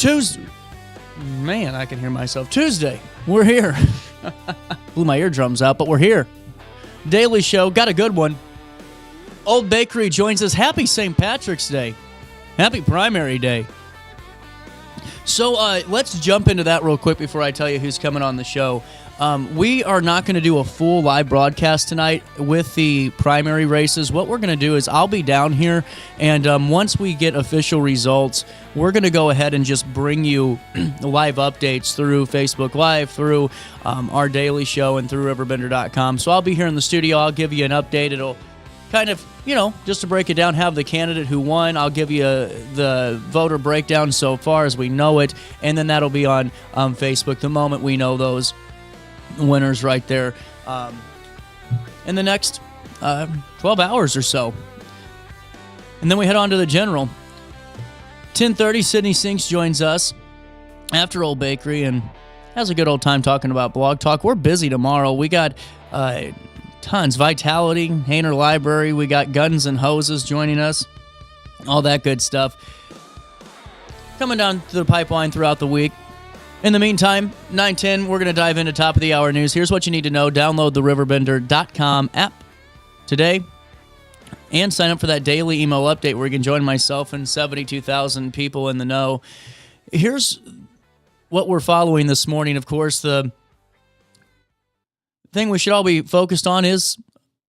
Tuesday. Man, I can hear myself. Tuesday. We're here. Blew my eardrums out, but we're here. Daily Show. Got a good one. Old Bakery joins us. Happy St. Patrick's Day. Happy Primary Day. So let's jump into that real quick before I tell you who's coming on the show. We are not going to do a full live broadcast tonight with the primary races. What we're going to do is I'll be down here, and once we get official results, we're going to go ahead and just bring you live updates through Facebook Live, through our daily show, and through RiverBender.com. So I'll be here in the studio. I'll give you an update. It'll kind of, just to break it down, have the candidate who won. I'll give you the voter breakdown so far as we know it, and then that'll be on Facebook the moment we know those winners right there in the next 12 hours or so. And then we head on to the general. 10:30, Sydney Sinks joins us after Old Bakery and has a good old time talking about Blog Talk. We're busy tomorrow. We got tons. Vitality, Hainer Library. We got Guns and Hoses joining us. All that good stuff coming down to the pipeline throughout the week. In the meantime, 9:10, we're going to dive into top of the hour news. Here's what you need to know. Download the RiverBender.com app today and sign up for that daily email update where you can join myself and 72,000 people in the know. Here's what we're following this morning. Of course, the thing we should all be focused on is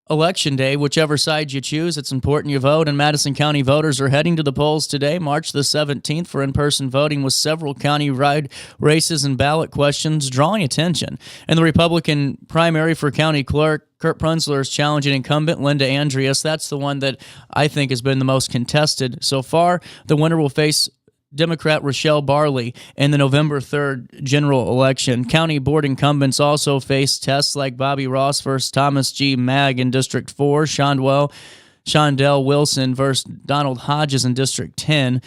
Election Day. Whichever side you choose, it's important you vote, and Madison County voters are heading to the polls today, March the 17th, for in-person voting, with several county-wide races and ballot questions drawing attention. In the Republican primary for county clerk, Kurt Prunzler is challenging incumbent Linda Andreas. That's the one that I think has been the most contested so far. The winner will face Democrat Rochelle Barley in the November 3rd general election. County board incumbents also face tests like Bobby Ross versus Thomas G. Magg in District 4, Shondell Wilson versus Donald Hodges in District 10.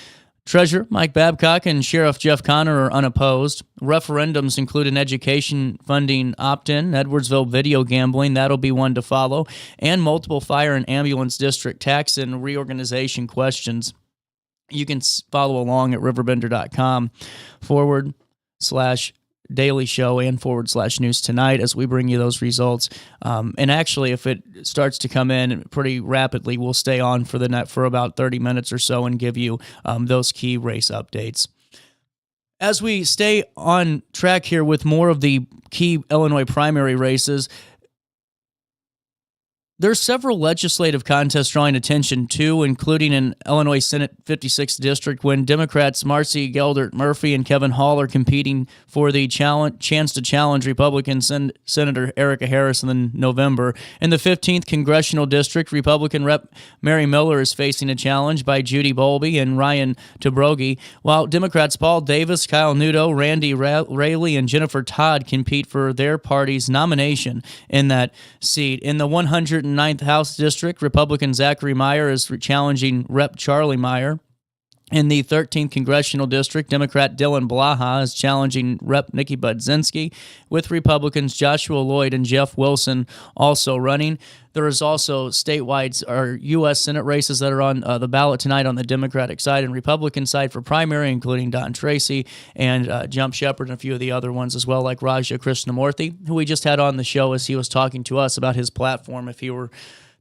Treasurer Mike Babcock and Sheriff Jeff Connor are unopposed. Referendums include an education funding opt-in, Edwardsville video gambling, that'll be one to follow, and multiple fire and ambulance district tax and reorganization questions. You can follow along at RiverBender.com /daily show and /news tonight as we bring you those results. And actually, if it starts to come in pretty rapidly, we'll stay on for about 30 minutes or so and give you those key race updates. As we stay on track here with more of the key Illinois primary races, there's several legislative contests drawing attention, too, including in Illinois Senate 56th District, when Democrats Marcy Geldert Murphy and Kevin Hall are competing for the chance to challenge Republican Senator Erica Harris in November. In the 15th Congressional District, Republican Rep. Mary Miller is facing a challenge by Judy Bowlby and Ryan Tobrogi, while Democrats Paul Davis, Kyle Nudo, Randy Raley, and Jennifer Todd compete for their party's nomination in that seat. In the 109th House District, Republican Zachary Meyer is challenging Rep. Charlie Meyer. In the 13th Congressional District, Democrat Dylan Blaha is challenging Rep. Nikki Budzinski, with Republicans Joshua Lloyd and Jeff Wilson also running. There is also statewide or U.S. Senate races that are on the ballot tonight on the Democratic side and Republican side for primary, including Don Tracy and Jump Shepard and a few of the other ones as well, like Raja Krishnamurthy, who we just had on the show as he was talking to us about his platform if he were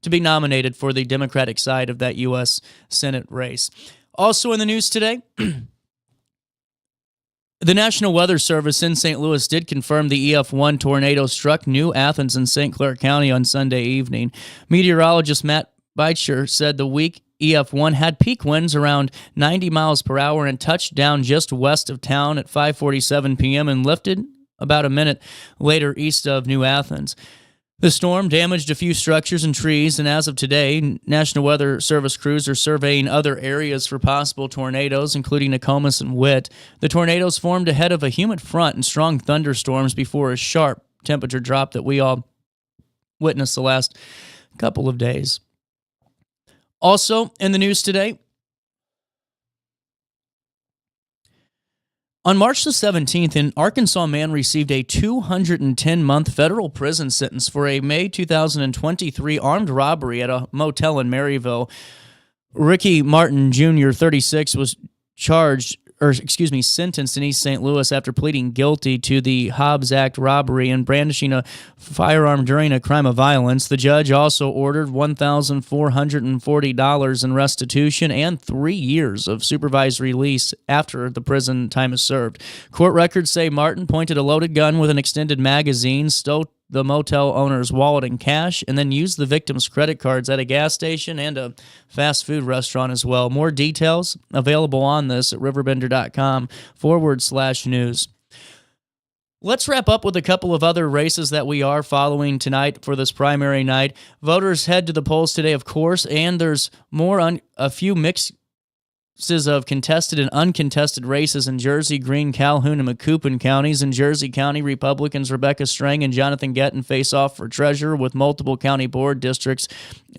to be nominated for the Democratic side of that U.S. Senate race. Also in the news today, the National Weather Service in St. Louis did confirm the EF1 tornado struck New Athens in St. Clair County on Sunday evening. Meteorologist Matt Beitcher said the weak EF1 had peak winds around 90 miles per hour and touched down just west of town at 5:47 p.m. and lifted about a minute later east of New Athens. The storm damaged a few structures and trees, and as of today, National Weather Service crews are surveying other areas for possible tornadoes, including Nokomis and Witt. The tornadoes formed ahead of a humid front and strong thunderstorms before a sharp temperature drop that we all witnessed the last couple of days. Also in the news today, on March the 17th, an Arkansas man received a 210-month federal prison sentence for a May 2023 armed robbery at a motel in Maryville. Ricky Martin Jr., 36, was charged sentenced in East St. Louis after pleading guilty to the Hobbs Act robbery and brandishing a firearm during a crime of violence. The judge also ordered $1,440 in restitution and 3 years of supervised release after the prison time is served. Court records say Martin pointed a loaded gun with an extended magazine, stole the motel owner's wallet and cash, and then used the victim's credit cards at a gas station and a fast food restaurant as well. More details available on this at RiverBender.com /news. Let's wrap up with a couple of other races that we are following tonight for this primary night. Voters head to the polls today, of course, and there's a few mixes of contested and uncontested races in Jersey, Greene, Calhoun, and Macoupin counties. In Jersey County, Republicans Rebecca Strang and Jonathan Gettin face off for treasurer, with multiple county board districts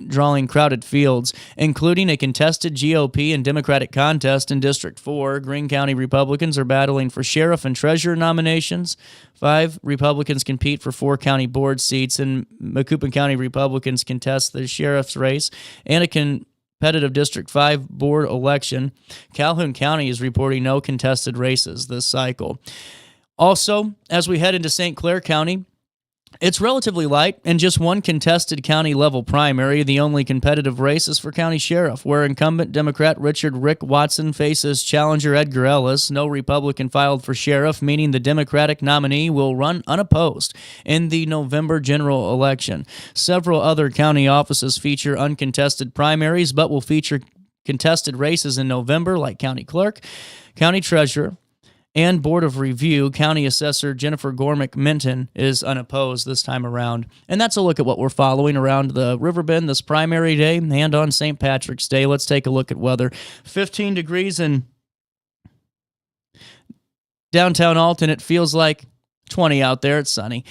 drawing crowded fields, including a contested GOP and Democratic contest in District 4. Greene County Republicans are battling for sheriff and treasurer nominations. 5 Republicans compete for 4 county board seats, and Macoupin County Republicans contest the sheriff's race and a competitive District 5 board election. Calhoun County is reporting no contested races this cycle. Also, as we head into St. Clair County, it's relatively light and just one contested county-level primary. The only competitive race is for county sheriff, where incumbent Democrat Richard Rick Watson faces challenger Edgar Ellis. No Republican filed for sheriff, meaning the Democratic nominee will run unopposed in the November general election. Several other county offices feature uncontested primaries, but will feature contested races in November, like county clerk, county treasurer, and Board of Review. County Assessor Jennifer Gormick Minton is unopposed this time around. And that's a look at what we're following around the Riverbend this primary day and on St. Patrick's Day. Let's take a look at weather. 15 degrees in downtown Alton. It feels like 20 out there. It's sunny.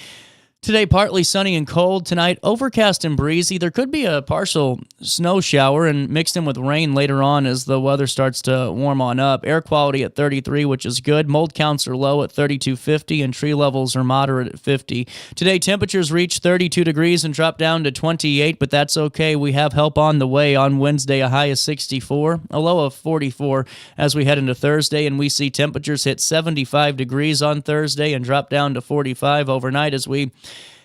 Today, partly sunny and cold. Tonight, overcast and breezy. There could be a partial snow shower and mixed in with rain later on as the weather starts to warm on up. Air quality at 33, which is good. Mold counts are low at 3250, and tree levels are moderate at 50. Today, temperatures reach 32 degrees and drop down to 28, but that's okay. We have help on the way. On Wednesday, a high of 64, a low of 44 as we head into Thursday, and we see temperatures hit 75 degrees on Thursday and drop down to 45 overnight as we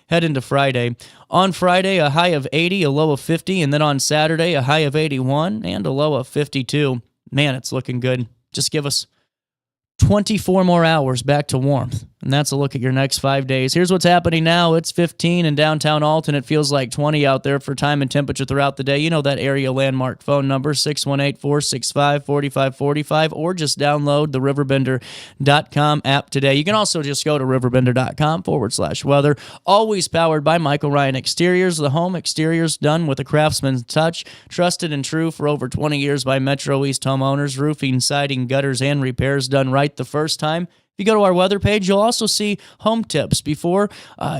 head into Friday. On Friday, a high of 80, a low of 50, and then on Saturday, a high of 81 and a low of 52. Man, it's looking good. Just give us 24 more hours back to warmth. And that's a look at your next 5 days. Here's what's happening now. It's 15 in downtown Alton. It feels like 20 out there for time and temperature throughout the day. You know that area landmark phone number, 618-465-4545, or just download the RiverBender.com app today. You can also just go to RiverBender.com /weather. Always powered by Michael Ryan Exteriors, the home exteriors done with a craftsman's touch. Trusted and true for over 20 years by Metro East homeowners. Roofing, siding, gutters, and repairs done right the first time. If you go to our weather page, you'll also see home tips before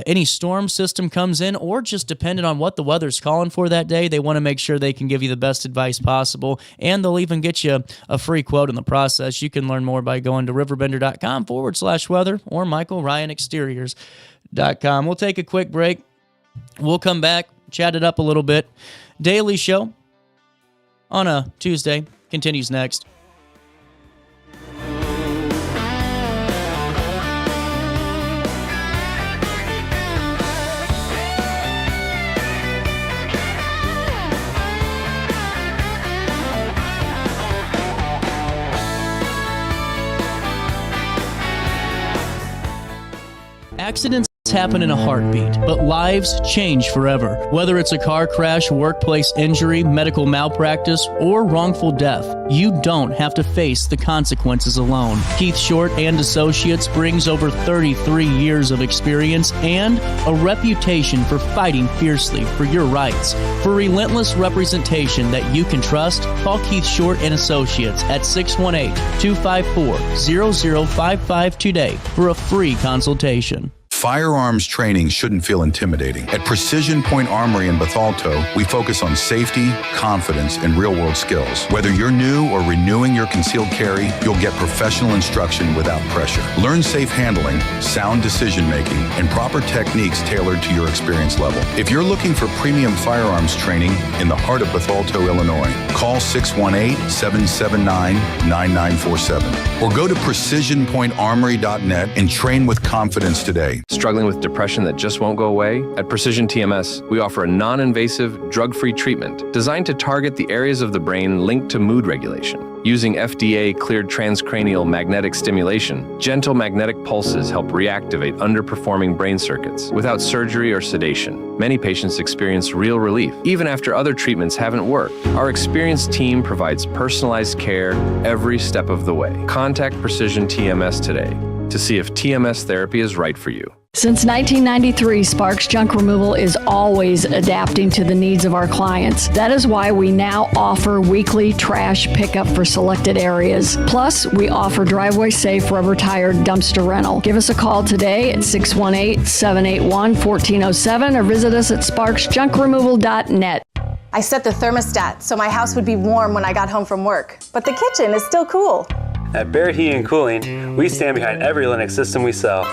any storm system comes in, or just depending on what the weather's calling for that day, they want to make sure they can give you the best advice possible, and they'll even get you a free quote in the process. You can learn more by going to RiverBender.com /weather or MichaelRyanExteriors.com. We'll take a quick break. We'll come back, chat it up a little bit. Daily show on a Tuesday continues next. Accidents happen in a heartbeat, but lives change forever. Whether it's a car crash, workplace injury, medical malpractice, or wrongful death, you don't have to face the consequences alone. Keith Short and Associates brings over 33 years of experience and a reputation for fighting fiercely for your rights. For relentless representation that you can trust, call Keith Short and Associates at 618-254-0055 today for a free consultation. Firearms training shouldn't feel intimidating. At Precision Point Armory in Bethalto, we focus on safety, confidence, and real-world skills. Whether you're new or renewing your concealed carry, you'll get professional instruction without pressure. Learn safe handling, sound decision-making, and proper techniques tailored to your experience level. If you're looking for premium firearms training in the heart of Bethalto, Illinois, call 618-779-9947 or go to precisionpointarmory.net and train with confidence today. Struggling with depression that just won't go away? At Precision TMS, we offer a non-invasive, drug-free treatment designed to target the areas of the brain linked to mood regulation. Using FDA-cleared transcranial magnetic stimulation, gentle magnetic pulses help reactivate underperforming brain circuits without surgery or sedation. Many patients experience real relief, even after other treatments haven't worked. Our experienced team provides personalized care every step of the way. Contact Precision TMS today to see if TMS therapy is right for you. Since 1993, Sparks Junk Removal is always adapting to the needs of our clients. That is why we now offer weekly trash pickup for selected areas. Plus, we offer driveway-safe rubber-tired dumpster rental. Give us a call today at 618-781-1407 or visit us at sparksjunkremoval.net. I set the thermostat so my house would be warm when I got home from work, but the kitchen is still cool. At Barrett Heating and Cooling, we stand behind every Lennox system we sell.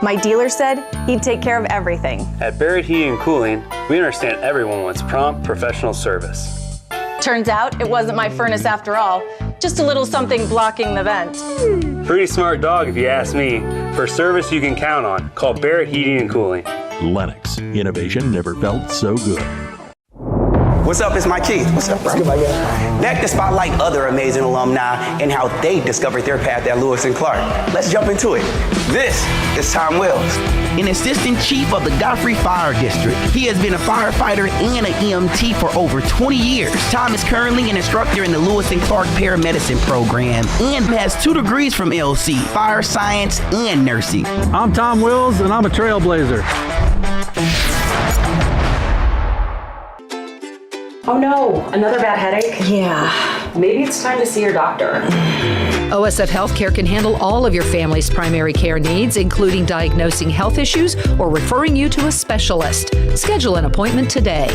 My dealer said he'd take care of everything. At Barrett Heating and Cooling, we understand everyone wants prompt, professional service. Turns out it wasn't my furnace after all, just a little something blocking the vent. Pretty smart dog if you ask me. For service you can count on, call Barrett Heating and Cooling. Lennox, innovation never felt so good. What's up, it's Mike Keith. What's up, bro? Back to spotlight other amazing alumni and how they discovered their path at Lewis and Clark. Let's jump into it. This is Tom Wells, an assistant chief of the Godfrey Fire District. He has been a firefighter and an EMT for over 20 years. Tom is currently an instructor in the Lewis and Clark Paramedicine program and has 2 degrees from LC, fire science and nursing. I'm Tom Wills and I'm a trailblazer. Oh no, another bad headache? Yeah. Maybe it's time to see your doctor. OSF Healthcare can handle all of your family's primary care needs, including diagnosing health issues or referring you to a specialist. Schedule an appointment today.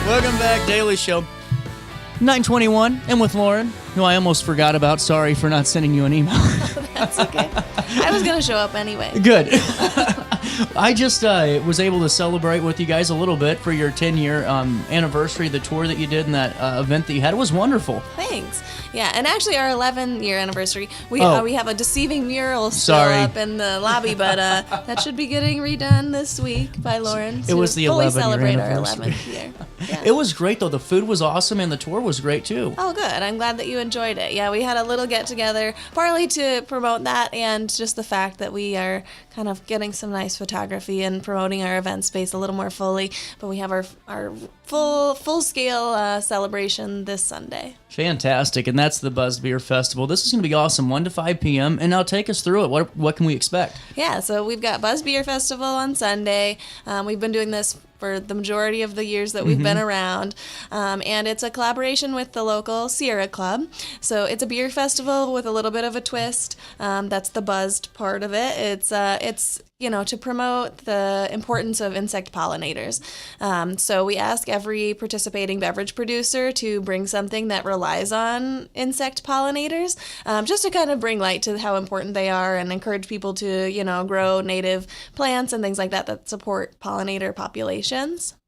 Welcome back, Daily Show. 9:21, and with Lauren, who I almost forgot about. Sorry for not sending you an email. That's okay. I was going to show up anyway. Good. I just was able to celebrate with you guys a little bit for your 10-year anniversary, the tour that you did and that event that you had. It was wonderful. Thanks. Yeah, and actually our 11-year anniversary, we have a deceiving mural still up in the lobby, but that should be getting redone this week by Lauren. It was the 11th year celebrate anniversary. Our 11th year. Yeah. It was great, though. The food was awesome, and the tour was great, too. Oh, good. I'm glad that you enjoyed it. Yeah, we had a little get-together, partly to promote that and just the fact that we are kind of getting some nice photography and promoting our event space a little more fully. But we have our full-scale celebration this Sunday. Fantastic, and that's the Buzzed Beer Festival. This is going to be awesome, 1 to 5 p.m., and now take us through it. What can we expect? Yeah, so we've got Buzzed Beer Festival on Sunday. We've been doing this for the majority of the years that we've been around, and it's a collaboration with the local Sierra Club. So it's a beer festival with a little bit of a twist. That's the buzzed part of it. It's to promote the importance of insect pollinators. So we ask every participating beverage producer to bring something that relies on insect pollinators, just to kind of bring light to how important they are and encourage people to, grow native plants and things like that support pollinator populations.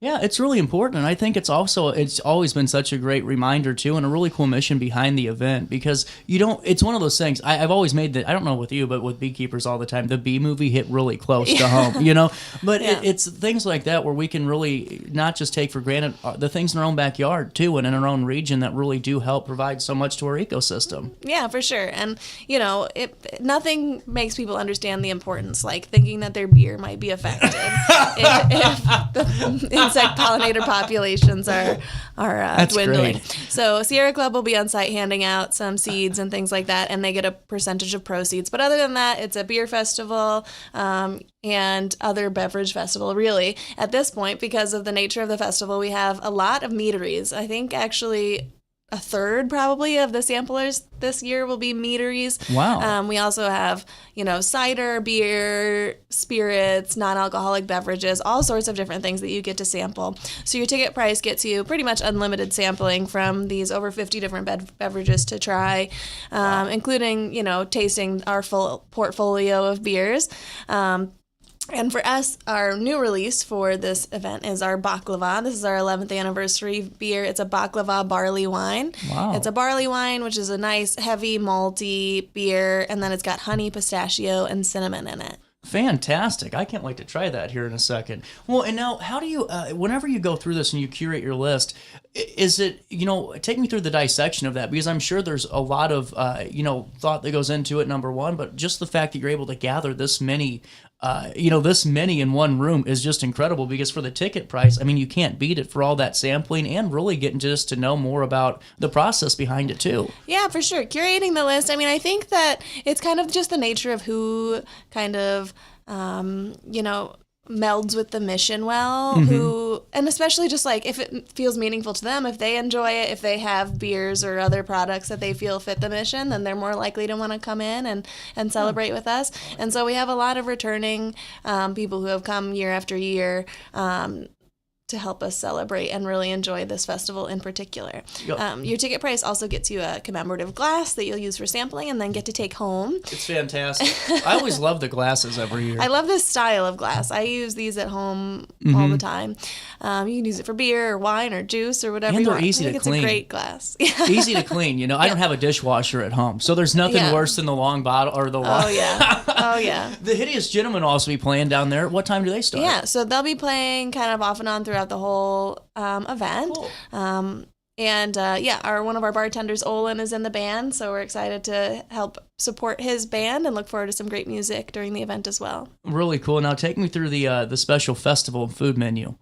Yeah, it's really important, and I think it's always been such a great reminder too, and a really cool mission behind the event, because it's one of those things. I've always made I don't know with you, but with beekeepers all the time, the bee movie hit really close to home, But it's things like that where we can really not just take for granted the things in our own backyard too, and in our own region that really do help provide so much to our ecosystem. Yeah, for sure. And nothing makes people understand the importance, like thinking that their beer might be affected if the insect pollinator populations are dwindling. Great. So Sierra Club will be on site handing out some seeds and things like that, and they get a percentage of proceeds. But other than that, it's a beer festival and other beverage festival, really, at this point, because of the nature of the festival. We have a lot of meaderies. I think actually a third probably of the samplers this year will be meaderies. Wow. We also have, cider, beer, spirits, non-alcoholic beverages, all sorts of different things that you get to sample. So your ticket price gets you pretty much unlimited sampling from these over 50 different beverages to try, including, tasting our full portfolio of beers. And for us, our new release for this event is our baklava. This is our 11th anniversary beer. It's a baklava barley wine. Wow. It's a barley wine, which is a nice, heavy, malty beer, and then it's got honey, pistachio, and cinnamon in it. Fantastic. I can't wait to try that here in a second. Well, and now how do you, whenever you go through this and you curate your list, is it, take me through the dissection of that, because I'm sure there's a lot of, thought that goes into it, number one, but just the fact that you're able to gather this many in one room is just incredible, because for the ticket price, I mean, you can't beat it for all that sampling and really getting just to know more about the process behind it too. Yeah, for sure. Curating the list. I mean, I think that it's kind of just the nature of who kind of, melds with the mission well, and especially just like if it feels meaningful to them, if they enjoy it, if they have beers or other products that they feel fit the mission, then they're more likely to want to come in and celebrate with us. And so we have a lot of returning people who have come year after year to help us celebrate and really enjoy this festival in particular. Yep. Your ticket price also gets you a commemorative glass that you'll use for sampling and then get to take home. It's fantastic. I always love the glasses every year. I love this style of glass. I use these at home all the time. You can use it for beer or wine or juice or whatever and you they're want. easy I think to clean. It's a great glass. Easy to clean. I don't have a dishwasher at home, so there's nothing worse than the long bottle or the long. Oh yeah. The Hideous Gentlemen will also be playing down there. What time do they start? Yeah, so they'll be playing kind of off and on throughout the whole event. Cool. One of our bartenders, Olin, is in the band, so we're excited to help support his band and look forward to some great music during the event as well. Really cool. Now take me through the special festival food menu.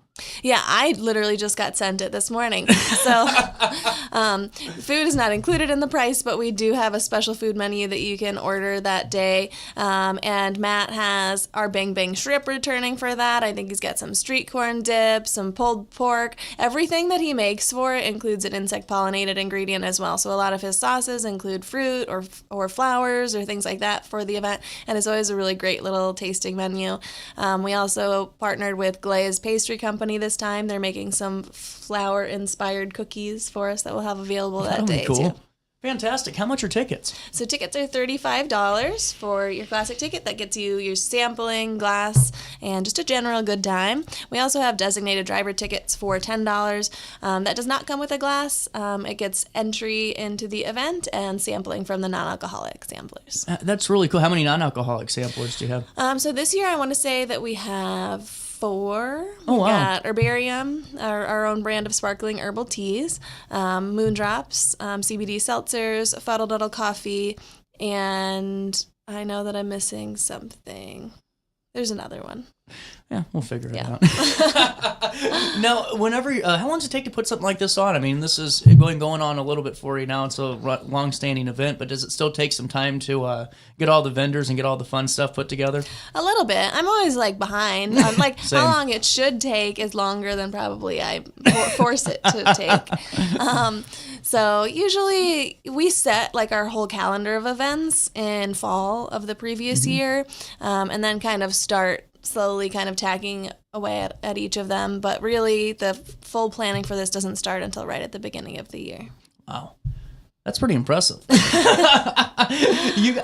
Yeah, I literally just got sent it this morning. So food is not included in the price, but we do have a special food menu that you can order that day. And Matt has our Bang Bang Shrimp returning for that. I think he's got some street corn dip, some pulled pork. Everything that he makes for it includes an insect-pollinated ingredient as well. So a lot of his sauces include fruit or flowers or things like that for the event. And it's always a really great little tasting menu. We also partnered with Glaze Pastry Company this time. They're making some flower-inspired cookies for us that we'll have available that day, cool. too. Fantastic. How much are tickets? So tickets are $35 for your classic ticket. That gets you your sampling, glass, and just a general good time. We also have designated driver tickets for $10. That does not come with a glass. It gets entry into the event and sampling from the non-alcoholic samplers. That's really cool. How many non-alcoholic samplers do you have? So this year I want to say that we have 4. Oh, wow. We got Herbarium, our own brand of sparkling herbal teas, Moondrops, CBD seltzers, Fuddle Duddle coffee, and I know that I'm missing something. There's another one. Yeah, we'll figure it out. Now, how long does it take to put something like this on? I mean, this is going on a little bit for you now. It's a long-standing event, but does it still take some time to get all the vendors and get all the fun stuff put together? A little bit. I'm always behind. How long it should take is longer than probably I force it to take. So usually we set our whole calendar of events in fall of the previous year, and then kind of start slowly kind of tacking away at each of them. But really the full planning for this doesn't start until right at the beginning of the year. Wow. That's pretty impressive.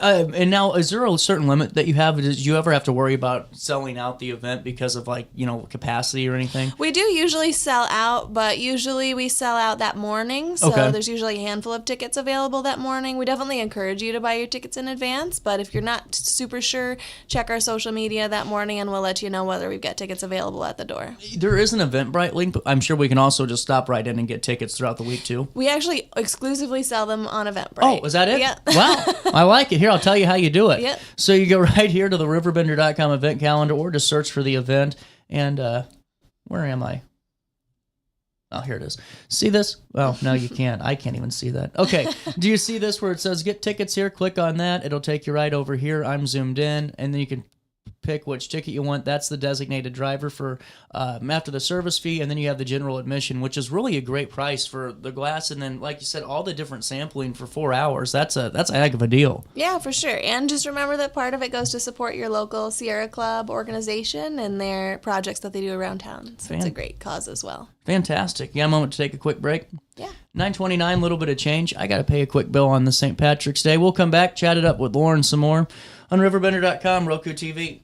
And now, is there a certain limit that you have? Did you ever have to worry about selling out the event because of capacity or anything? We do usually sell out, but usually we sell out that morning. So there's usually a handful of tickets available that morning. We definitely encourage you to buy your tickets in advance, but if you're not super sure, check our social media that morning and we'll let you know whether we've got tickets available at the door. There is an Eventbrite link, but I'm sure we can also just stop right in and get tickets throughout the week too. We actually exclusively sell them on Eventbrite. Oh, is that it? Yeah. Wow. I like it. Here, I'll tell you how you do it. Yep. So you go right here to the RiverBender.com event calendar or just search for the event. And where am I? Oh, here it is. See this? Oh, no, you can't. I can't even see that. Okay. Do you see this where it says get tickets here? Click on that. It'll take you right over here. I'm zoomed in. And then you can pick which ticket you want. That's the designated driver for after the service fee, and then you have the general admission, which is really a great price for the glass, and then like you said, all the different sampling for 4 hours. That's a heck of a deal. Yeah, for sure. And just remember that part of it goes to support your local Sierra Club organization and their projects that they do around town. So it's a great cause as well. Fantastic. You got a moment to take a quick break? Yeah. $9.29, little bit of change. I got to pay a quick bill on the St. Patrick's Day. We'll come back, chat it up with Lauren some more on RiverBender.com, Roku TV.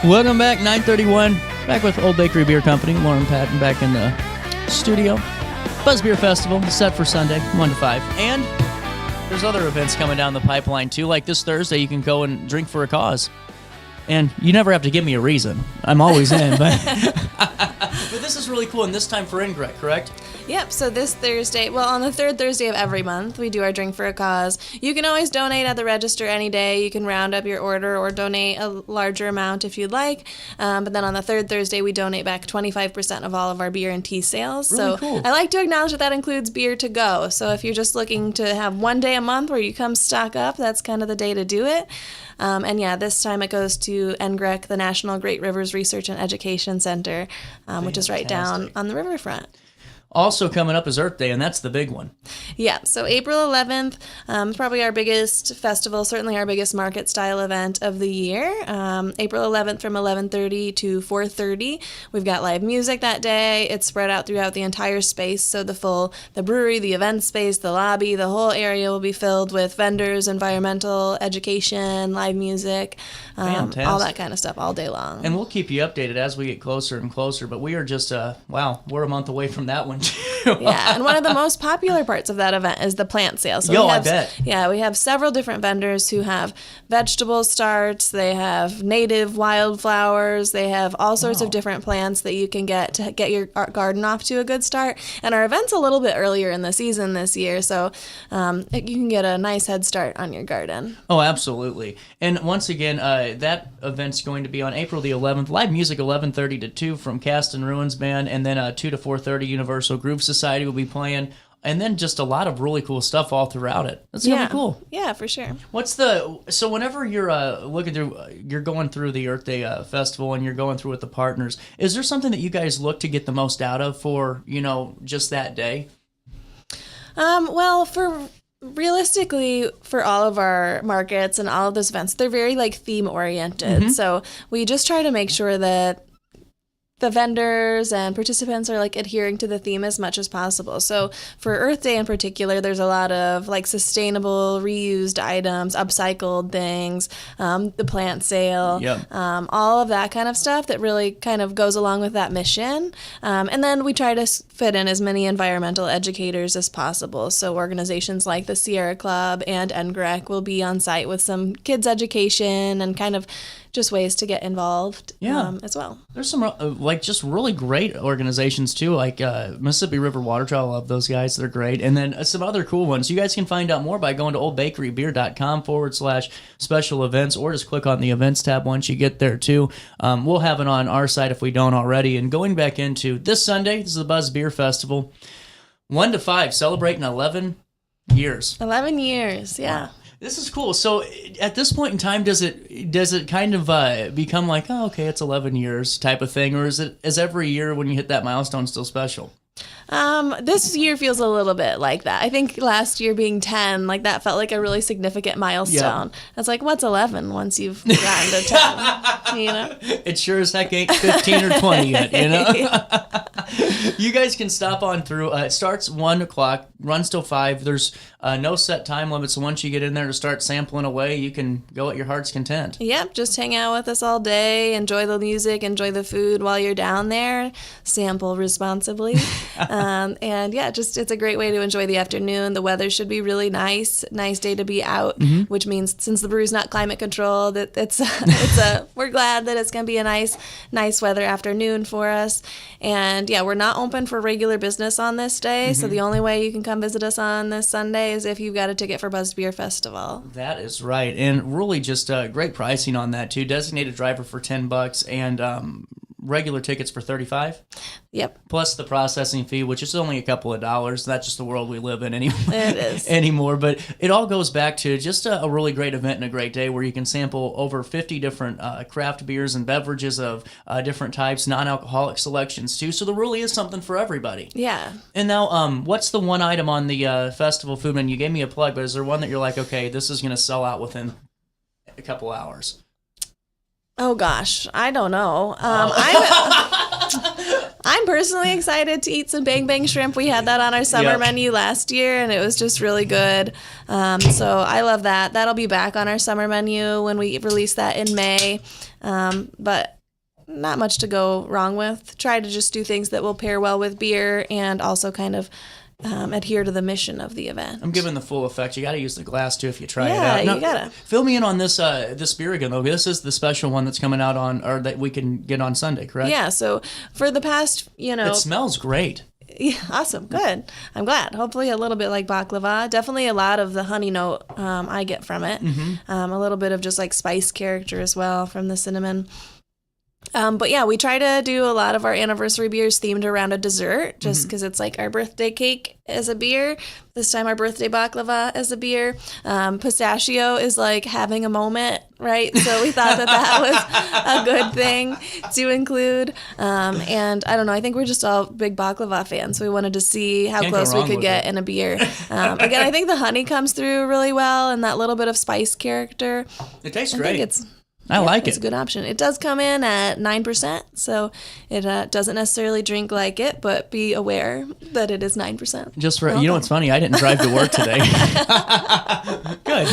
Welcome back, 9:31. Back with Old Bakery Beer Company. Lauren Patton back in the studio. Buzz Beer Festival set for Sunday, 1 to 5. And there's other events coming down the pipeline too. Like this Thursday, you can go and drink for a cause. And you never have to give me a reason. I'm always in. But this is really cool. And this time for Ingrid, correct? Yep, so this Thursday, well, on the third Thursday of every month, we do our Drink for a Cause. You can always donate at the register any day. You can round up your order or donate a larger amount if you'd like. But then on the third Thursday, we donate back 25% of all of our beer and tea sales. Really so cool. I like to acknowledge that includes beer to go. So if you're just looking to have one day a month where you come stock up, that's kind of the day to do it. And yeah, this time it goes to NGREC, the National Great Rivers Research and Education Center, which is right down on the riverfront. Also coming up is Earth Day, and that's the big one. Yeah, so April 11th, probably our biggest festival, certainly our biggest market-style event of the year. April 11th from 11:30 to 4:30. We've got live music that day. It's spread out throughout the entire space, so the brewery, the event space, the lobby, the whole area will be filled with vendors, environmental education, live music, all that kind of stuff all day long. And we'll keep you updated as we get closer and closer, but we are just, we're a month away from that one. Yeah, and one of the most popular parts of that event is the plant sale. So I bet. Yeah, we have several different vendors who have vegetable starts, they have native wildflowers, they have all sorts of different plants that you can get to get your garden off to a good start. And our event's a little bit earlier in the season this year, so you can get a nice head start on your garden. Oh, absolutely. And once again, that event's going to be on April the 11th. Live music 11:30 to 2 from Cast and Ruins Band, and then 2 to 4:30 Universal Groove Society will be playing, and then just a lot of really cool stuff all throughout it. That's gonna be cool. Yeah, for sure. So whenever you're you're going through the Earth Day festival and you're going through with the partners, is there something that you guys look to get the most out of for, just that day? Well, realistically, for all of our markets and all of those events, they're very theme oriented. Mm-hmm. So we just try to make sure that the vendors and participants are adhering to the theme as much as possible. So for Earth Day in particular, there's a lot of sustainable, reused items, upcycled things, the plant sale, all of that kind of stuff that really kind of goes along with that mission. And then we try to fit in as many environmental educators as possible. So organizations like the Sierra Club and NGREC will be on site with some kids education and kind of just ways to get involved as well. There's some just really great organizations too, like Mississippi River Water Trail. I love those guys. They're great. And then some other cool ones. You guys can find out more by going to oldbakerybeer.com/special events, or just click on the events tab once you get there too. We'll have it on our site if we don't already. And going back into this Sunday, this is the Buzz Beer Festival. 1 to 5, celebrating 11 years. 11 years, yeah. Wow. This is cool. So at this point in time, does it kind of become like, oh, okay, it's 11 years type of thing, or is every year when you hit that milestone still special? This year feels a little bit like that. I think last year being 10, that felt like a really significant milestone. It's like, what's 11 once you've gotten to 10, It sure as heck ain't 15 or 20 yet, You guys can stop on through. It starts 1 o'clock, runs till 5. There's no set time limit, so once you get in there to start sampling away, you can go at your heart's content. Yep, just hang out with us all day, enjoy the music, enjoy the food while you're down there, sample responsibly. And yeah, just it's a great way to enjoy the afternoon. The weather should be really nice day to be out, which means since the brew's not climate controlled, we're glad that it's going to be a nice weather afternoon for us. And yeah, we're not open for regular business on this day, so the only way you can come visit us on this Sunday is if you've got a ticket for Buzz Beer Festival. That is right, and really just great pricing on that too. Designated driver for $10 and regular tickets for $35. Yep. Plus the processing fee, which is only a couple of dollars. That's just the world we live in anymore. It is. Anymore. But it all goes back to just a really great event and a great day where you can sample over 50 different craft beers and beverages of different types, non-alcoholic selections too. So there really is something for everybody. Yeah. And now, what's the one item on the festival food menu? You gave me a plug, but is there one that you're like, okay, this is going to sell out within a couple hours? Oh gosh, I don't know. I'm personally excited to eat some Bang Bang shrimp. We had that on our summer menu last year, and it was just really good. So I love that. That'll be back on our summer menu when we release that in May. But not much to go wrong with. Try to just do things that will pair well with beer and also kind of adhere to the mission of the event. I'm giving the full effect. You got to use the glass too if you try it Yeah, out. you gotta. Fill me in on this beer again though. This is the special one that's coming out on, or that we can get on Sunday, correct? Yeah. So for the past, it smells great. Yeah, awesome. Good. I'm glad. Hopefully a little bit like baklava. Definitely a lot of the honey note I get from it. A little bit of just like spice character as well from the cinnamon. But yeah, we try to do a lot of our anniversary beers themed around a dessert just because it's like our birthday cake as a beer. This time our birthday baklava as a beer. Pistachio is like having a moment, right? So we thought that was a good thing to include. And I don't know, I think we're just all big baklava fans. So we wanted to see how close we could get in a beer. Again, I think the honey comes through really well and that little bit of spice character. It tastes great. I like it. It's a good option. It does come in at 9%, so it doesn't necessarily drink like it, but be aware that it is 9%. Just for, you know what's funny? I didn't drive to work today. Good.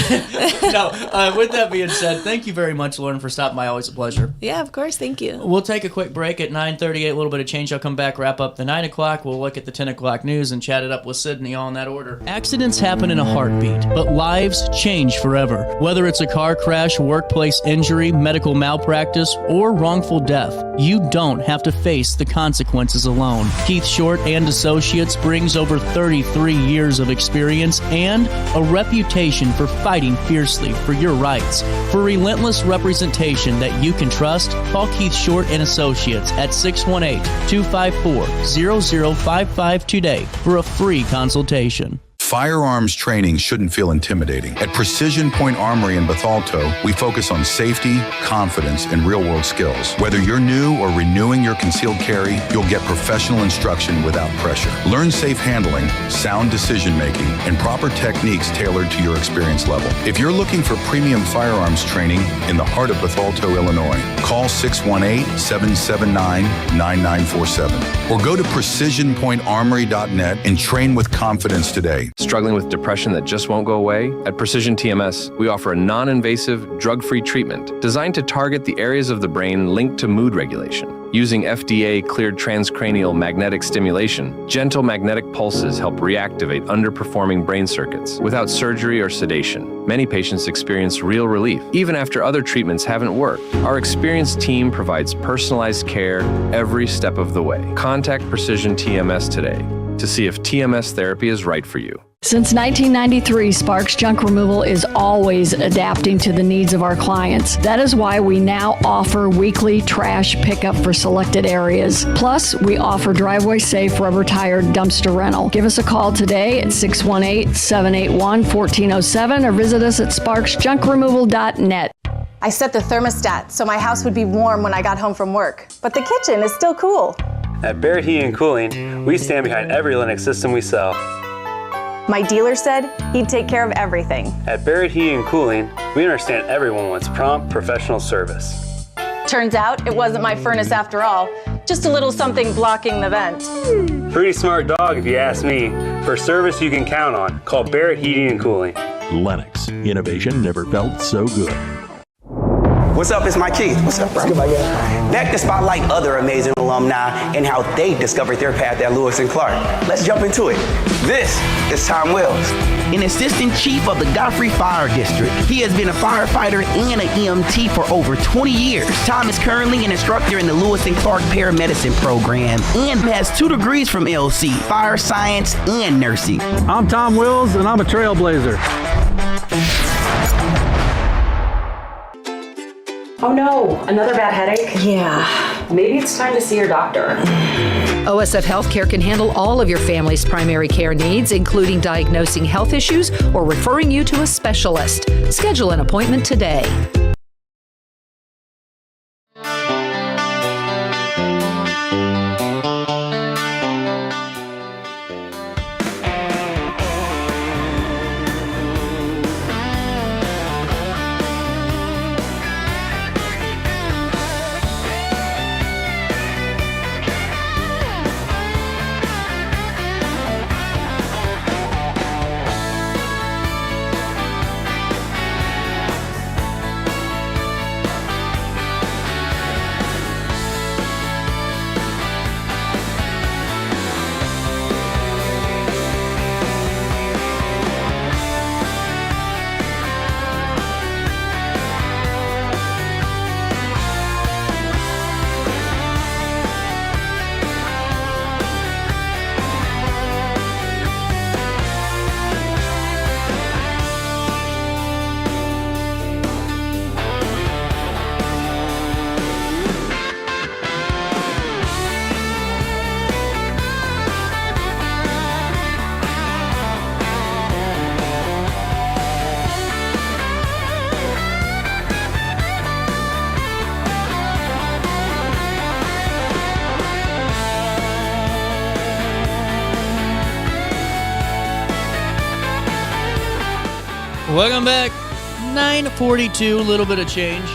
No, with that being said, thank you very much, Lauren, for stopping by. Always a pleasure. Yeah, of course. Thank you. We'll take a quick break at 9:38, a little bit of change. I'll come back, wrap up the 9 o'clock. We'll look at the 10 o'clock news and chat it up with Sydney, all in that order. Accidents happen in a heartbeat, but lives change forever. Whether it's a car crash, workplace injury, medical malpractice, or wrongful death, you don't have to face the consequences alone. Keith Short and Associates brings over 33 years of experience and a reputation for fighting fiercely for your rights. For relentless representation that you can trust, call Keith Short and Associates at 618-254-0055 today for a free consultation. Firearms training shouldn't feel intimidating. At Precision Point Armory in Bethalto, we focus on safety, confidence, and real-world skills. Whether you're new or renewing your concealed carry, you'll get professional instruction without pressure. Learn safe handling, sound decision-making, and proper techniques tailored to your experience level. If you're looking for premium firearms training in the heart of Bethalto, Illinois, call 618-779-9947 or go to precisionpointarmory.net and train with confidence today. Struggling with depression that just won't go away? At Precision TMS, we offer a non-invasive, drug-free treatment designed to target the areas of the brain linked to mood regulation. Using FDA-cleared transcranial magnetic stimulation, gentle magnetic pulses help reactivate underperforming brain circuits without surgery or sedation. Many patients experience real relief, even after other treatments haven't worked. Our experienced team provides personalized care every step of the way. Contact Precision TMS today to see if TMS therapy is right for you. Since 1993, Sparks Junk Removal is always adapting to the needs of our clients. That is why we now offer weekly trash pickup for selected areas. Plus, we offer driveway-safe rubber-tired dumpster rental. Give us a call today at 618-781-1407 or visit us at sparksjunkremoval.net. I set the thermostat so my house would be warm when I got home from work, but the kitchen is still cool. At Barrett Heating and Cooling, we stand behind every Linux system we sell. My dealer said he'd take care of everything. At Barrett Heating and Cooling, we understand everyone wants prompt, professional service. Turns out it wasn't my furnace after all, just a little something blocking the vent. Pretty smart dog if you ask me. For service you can count on, call Barrett Heating and Cooling. Lennox. Innovation never felt so good. What's up, it's my Keith. What's up, bro? Back to spotlight other amazing alumni and how they discovered their path at Lewis and Clark. Let's jump into it. This is Tom Wells, an assistant chief of the Godfrey Fire District. He has been a firefighter and an EMT for over 20 years. Tom is currently an instructor in the Lewis and Clark Paramedicine program and has 2 degrees from LC, fire science and nursing. I'm Tom Wills, and I'm a trailblazer. Oh no, another bad headache? Yeah. Maybe it's time to see your doctor. OSF Healthcare can handle all of your family's primary care needs, including diagnosing health issues or referring you to a specialist. Schedule an appointment today. Welcome back. 9:42, a little bit of change.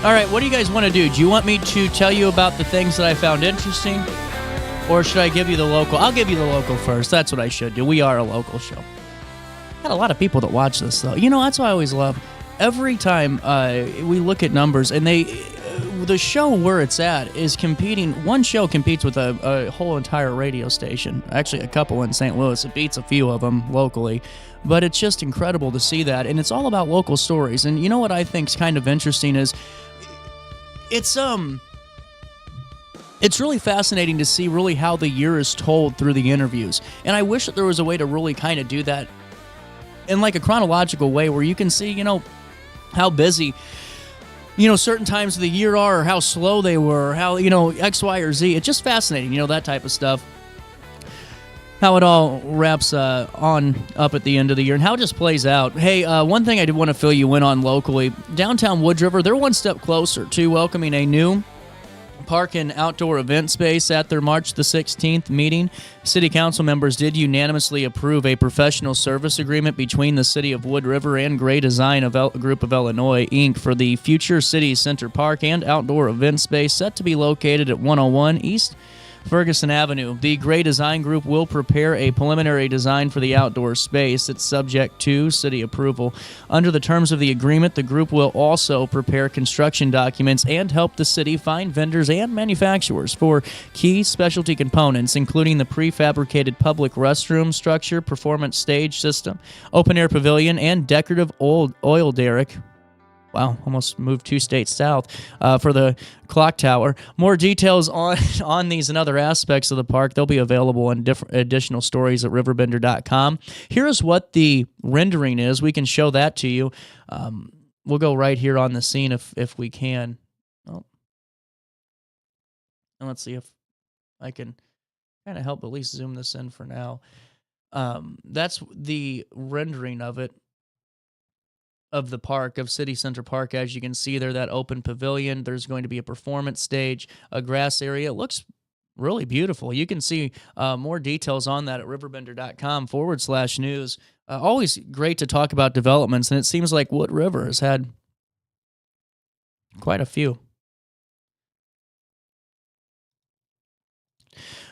All right, what do you guys want to do? Do you want me to tell you about the things that I found interesting? Or should I give you the local? I'll give you the local first. That's what I should do. We are a local show. Got a lot of people that watch this, though. You know, that's what I always love. Every time we look at numbers, and the show where it's at is competing. One show competes with a whole entire radio station. Actually, a couple in St. Louis. It beats a few of them locally. But it's just incredible to see that. And it's all about local stories. And you know what I think is kind of interesting is it's really fascinating to see really how the year is told through the interviews. And I wish that there was a way to really kind of do that in like a chronological way where you can see, you know, how busy, you know, certain times of the year are, or how slow they were, or how, you know, X, Y, or Z. It's just fascinating, you know, that type of stuff. How it all wraps on up at the end of the year and how it just plays out. Hey, one thing I did want to fill you in on locally, downtown Wood River, they're one step closer to welcoming a new park and outdoor event space at their March the 16th meeting. City council members did unanimously approve a professional service agreement between the City of Wood River and Gray Design Group of Illinois, Inc. for the future City Center Park and outdoor event space set to be located at 101 East Ferguson Avenue. The Gray Design Group will prepare a preliminary design for the outdoor space. It's subject to city approval. Under the terms of the agreement, the group will also prepare construction documents and help the city find vendors and manufacturers for key specialty components, including the prefabricated public restroom structure, performance stage system, open-air pavilion, and decorative oil derrick. Wow, almost moved 2 states south for the clock tower. More details on these and other aspects of the park, they'll be available in additional stories at RiverBender.com. Here's what the rendering is. We can show that to you. We'll go right here on the scene if we can. Oh. And let's see if I can kind of help at least zoom this in for now. That's the rendering of it. Of the park, of City Center Park. As you can see there, that open pavilion, there's going to be a performance stage, a grass area. It looks really beautiful. You can see more details on that at riverbender.com/news. Always great to talk about developments, and it seems like Wood River has had quite a few.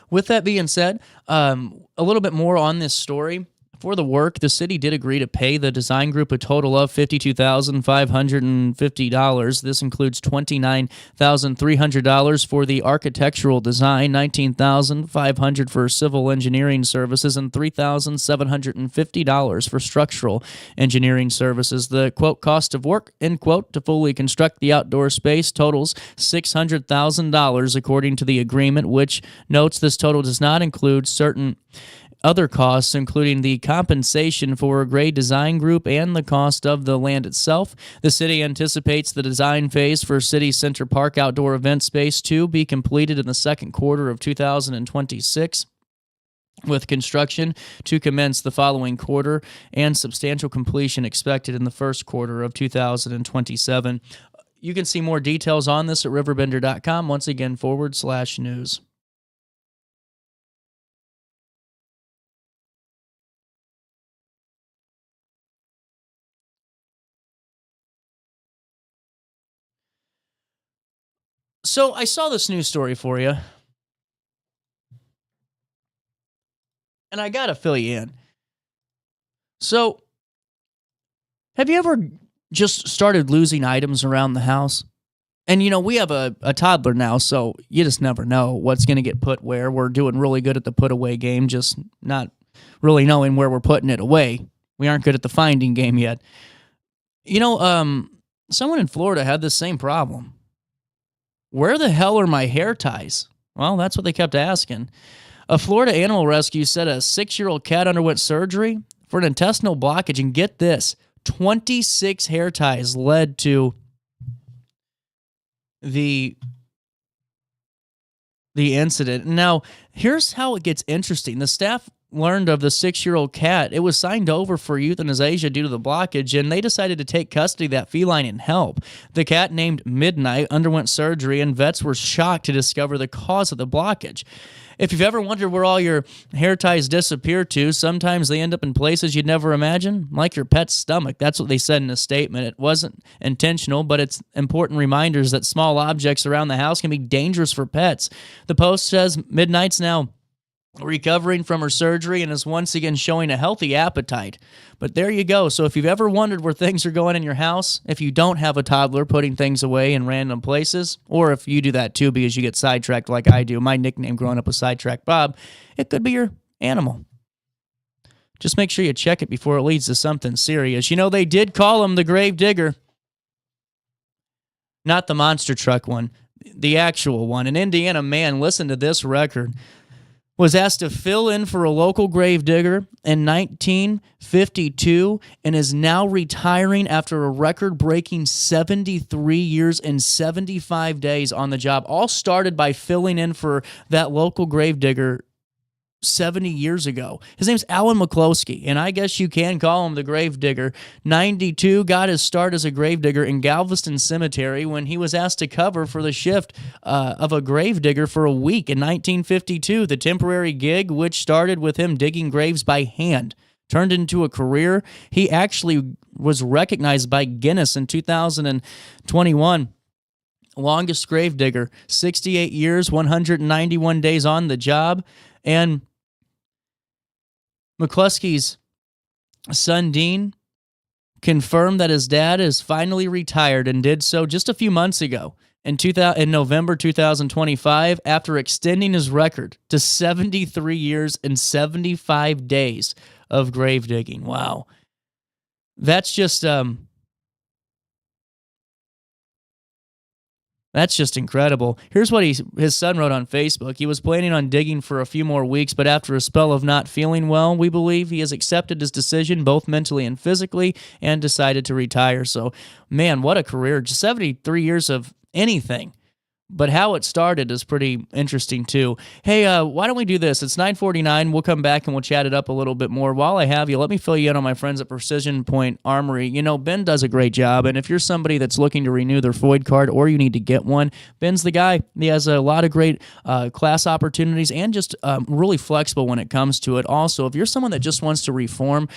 With that being said, a little bit more on this story. For the work, the city did agree to pay the design group a total of $52,550. This includes $29,300 for the architectural design, $19,500 for civil engineering services, and $3,750 for structural engineering services. The, quote, cost of work, end quote, to fully construct the outdoor space totals $600,000, according to the agreement, which notes this total does not include certain other costs, including the compensation for a Gray Design Group and the cost of the land itself. The city anticipates the design phase for City Center Park outdoor event space to be completed in the second quarter of 2026. With construction to commence the following quarter and substantial completion expected in the first quarter of 2027. You can see more details on this at RiverBender.com, once again, /news. So I saw this news story for you, and I got to fill you in. So, have you ever just started losing items around the house? And, you know, we have a toddler now, so you just never know what's going to get put where. We're doing really good at the put-away game, just not really knowing where we're putting it away. We aren't good at the finding game yet. You know, someone in Florida had this same problem. Where the hell are my hair ties? Well, that's what they kept asking. A Florida animal rescue said a 6-year-old cat underwent surgery for an intestinal blockage, and get this, 26 hair ties led to the incident. Now, here's how it gets interesting. The staff learned of the 6-year-old cat, it was signed over for euthanasia due to the blockage, and they decided to take custody of that feline and help. The cat, named Midnight, underwent surgery, and vets were shocked to discover the cause of the blockage. If you've ever wondered where all your hair ties disappear to, sometimes they end up in places you'd never imagine, like your pet's stomach. That's what they said in a statement. It wasn't intentional, but it's important reminders that small objects around the house can be dangerous for pets. The Post says Midnight's now recovering from her surgery and is once again showing a healthy appetite. But there you go. So if you've ever wondered where things are going in your house, if you don't have a toddler putting things away in random places, or if you do that too because you get sidetracked like I do, my nickname growing up was Sidetrack Bob, it could be your animal. Just make sure you check it before it leads to something serious. You know, they did call him the Grave Digger. Not the monster truck one, the actual one. An Indiana man, listen to this record, was asked to fill in for a local grave digger in 1952 and is now retiring after a record-breaking 73 years and 75 days on the job. All started by filling in for that local grave digger 70 years ago. His name's Alan McCloskey, and I guess you can call him the Grave Digger. 92, got his start as a grave digger in Galveston Cemetery when he was asked to cover for the shift of a grave digger for a week in 1952. The temporary gig, which started with him digging graves by hand, turned into a career. He actually was recognized by Guinness in 2021. Longest grave digger, 68 years, 191 days on the job. And McCluskey's son, Dean, confirmed that his dad is finally retired and did so just a few months ago in November 2025 after extending his record to 73 years and 75 days of grave digging. Wow. That's just incredible. Here's what his son wrote on Facebook. He was planning on digging for a few more weeks, but after a spell of not feeling well, we believe he has accepted his decision both mentally and physically and decided to retire. So, man, what a career. Just 73 years of anything. But how it started is pretty interesting, too. Hey, why don't we do this? It's 9:49. We'll come back and we'll chat it up a little bit more. While I have you, let me fill you in on my friends at Precision Point Armory. You know, Ben does a great job, and if you're somebody that's looking to renew their Floyd card or you need to get one, Ben's the guy. He has a lot of great class opportunities and just really flexible when it comes to it. Also, if you're someone that just wants to reform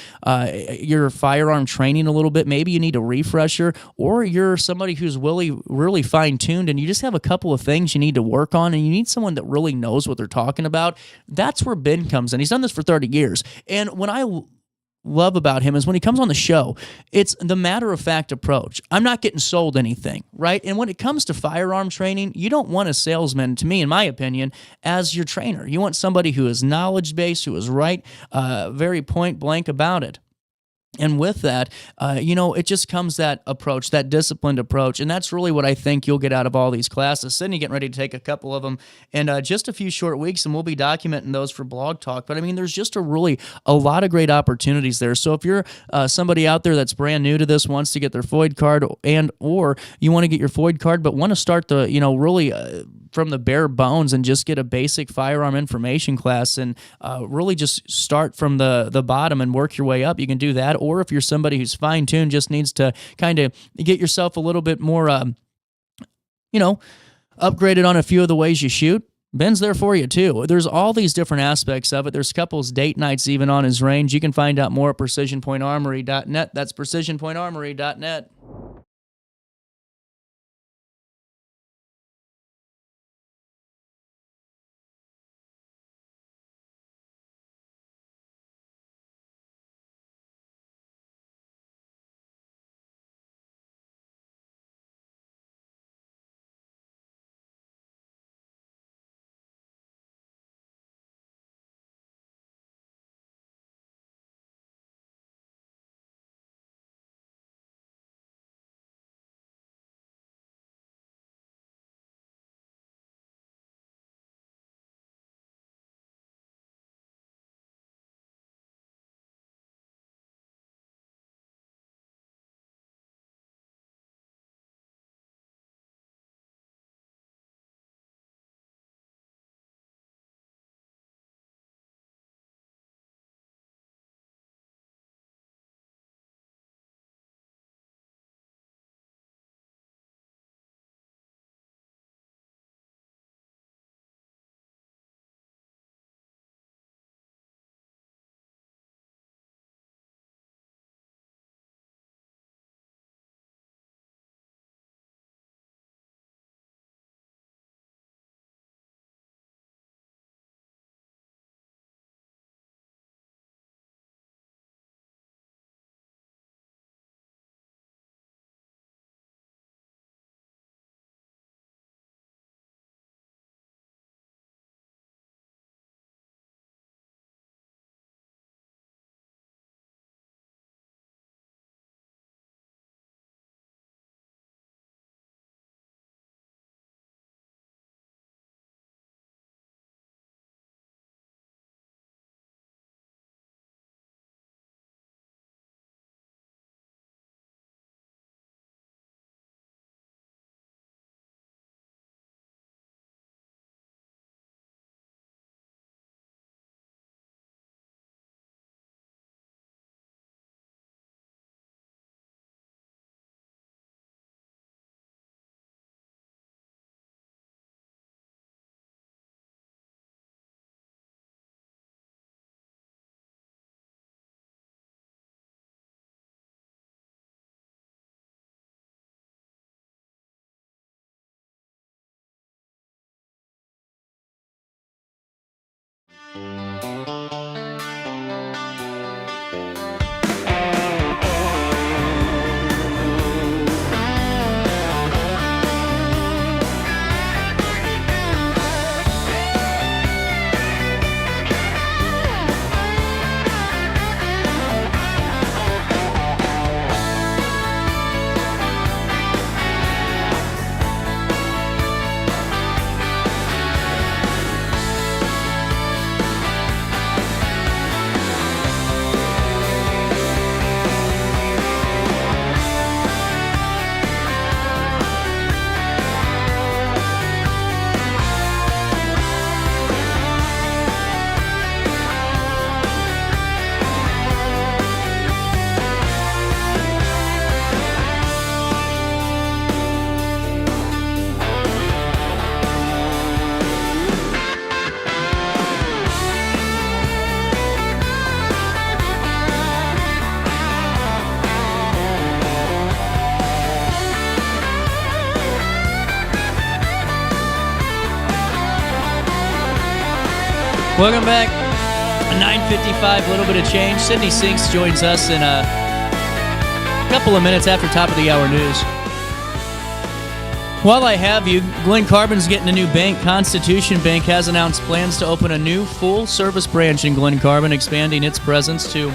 your firearm training a little bit, maybe you need a refresher, or you're somebody who's really fine-tuned and you just have a couple of things you need to work on and you need someone that really knows what they're talking about, that's where Ben comes in. He's done this for 30 years. And when I love about him is when he comes on the show, it's the matter-of-fact approach. I'm not getting sold anything, right? And when it comes to firearm training, you don't want a salesman, to me, in my opinion, as your trainer. You want somebody who is knowledge-based, who is right, very point-blank about it. And with that, it just comes that approach, that disciplined approach. And that's really what I think you'll get out of all these classes. Sydney getting ready to take a couple of them in just a few short weeks, and we'll be documenting those for Blog Talk. But, I mean, there's just a lot of great opportunities there. So if you're somebody out there that's brand new to this, wants to get their Floyd card, or you want to get your Floyd card but want to start the, really from the bare bones and just get a basic firearm information class and really just start from the bottom and work your way up, you can do that. Or if you're somebody who's fine-tuned, just needs to kind of get yourself a little bit more, upgraded on a few of the ways you shoot, Ben's there for you too. There's all these different aspects of it. There's couples date nights even on his range. You can find out more at precisionpointarmory.net. That's precisionpointarmory.net. Welcome back. 9:55, a little bit of change. Sydney Sinks joins us in a couple of minutes after top of the hour news. While I have you, Glen Carbon's getting a new bank. Constitution Bank has announced plans to open a new full-service branch in Glen Carbon, expanding its presence to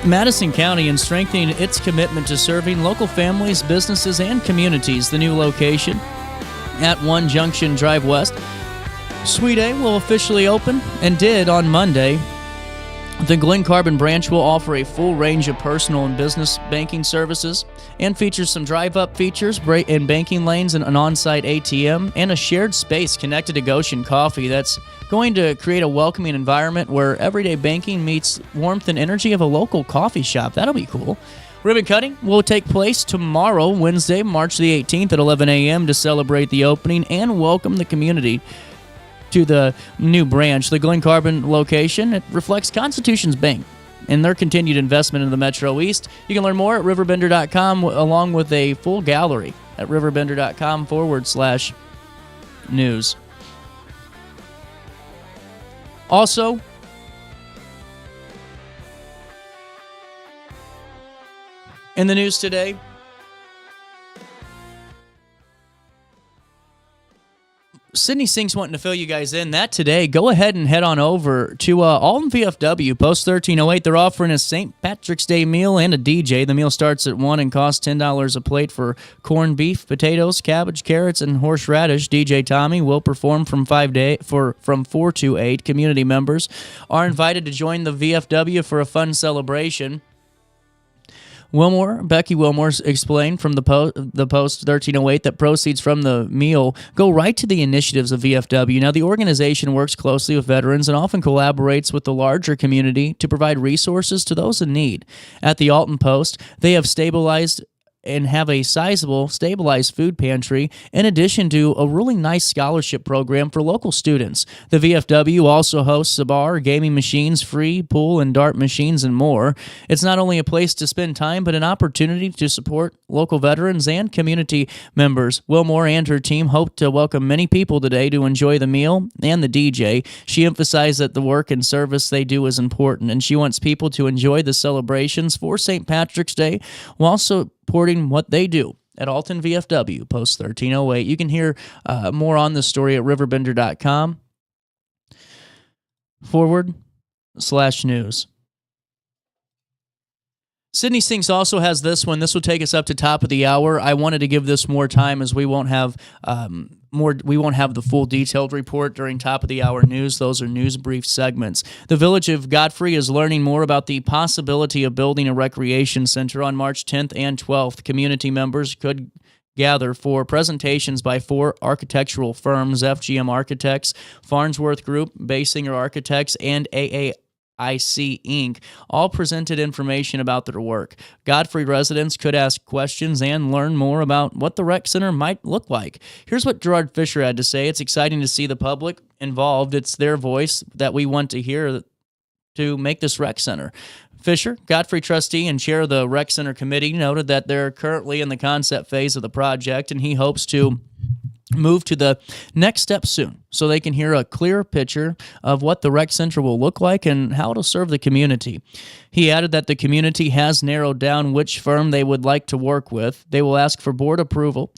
Madison County and strengthening its commitment to serving local families, businesses, and communities. The new location at 1 Junction Drive West, Suite A, will officially open and did on Monday. The Glen Carbon branch will offer a full range of personal and business banking services and features some drive-up features and banking lanes and an on-site ATM and a shared space connected to Goshen Coffee that's going to create a welcoming environment where everyday banking meets warmth and energy of a local coffee shop. That'll be cool. Ribbon cutting will take place tomorrow, Wednesday, March the 18th at 11 a.m. to celebrate the opening and welcome the community to the new branch. The Glen Carbon location, it reflects Constitution's Bank and their continued investment in the Metro East. You can learn more at RiverBender.com along with a full gallery at RiverBender.com/news. Also, in the news today, Sydney Sinks wanting to fill you guys in that today. Go ahead and head on over to Alton VFW, Post 1308. They're offering a St. Patrick's Day meal and a DJ. The meal starts at 1 and costs $10 a plate for corned beef, potatoes, cabbage, carrots, and horseradish. DJ Tommy will perform from 4 to 8. Community members are invited to join the VFW for a fun celebration. Becky Wilmore explained from the Post 1308 that proceeds from the meal go right to the initiatives of VFW. Now, the organization works closely with veterans and often collaborates with the larger community to provide resources to those in need. At the Alton Post, they have stabilized and have a sizable, stabilized food pantry, in addition to a really nice scholarship program for local students. The VFW also hosts a bar, gaming machines, free pool and dart machines, and more. It's not only a place to spend time, but an opportunity to support local veterans and community members. Wilmore and her team hope to welcome many people today to enjoy the meal and the DJ. She emphasized that the work and service they do is important, and she wants people to enjoy the celebrations for St. Patrick's Day while supporting what they do at Alton VFW, Post 1308. You can hear more on this story at RiverBender.com/news. Sydney Sinks also has this one. This will take us up to top of the hour. I wanted to give this more time as we won't have the full detailed report during top of the hour news. Those are news brief segments. The Village of Godfrey is learning more about the possibility of building a recreation center on March 10th and 12th. Community members could gather for presentations by 4 architectural firms: FGM Architects, Farnsworth Group, Basinger Architects, and AAIC Inc. All presented information about their work. Godfrey residents could ask questions and learn more about what the rec center might look like. Here's what Gerard Fisher had to say. It's exciting to see the public involved. It's their voice that we want to hear to make this rec center. Fisher, Godfrey trustee and chair of the rec center committee, noted that they're currently in the concept phase of the project, and he hopes to move to the next step soon so they can hear a clearer picture of what the rec center will look like and how it'll serve the community. He added that the community has narrowed down which firm they would like to work with. They will ask for board approval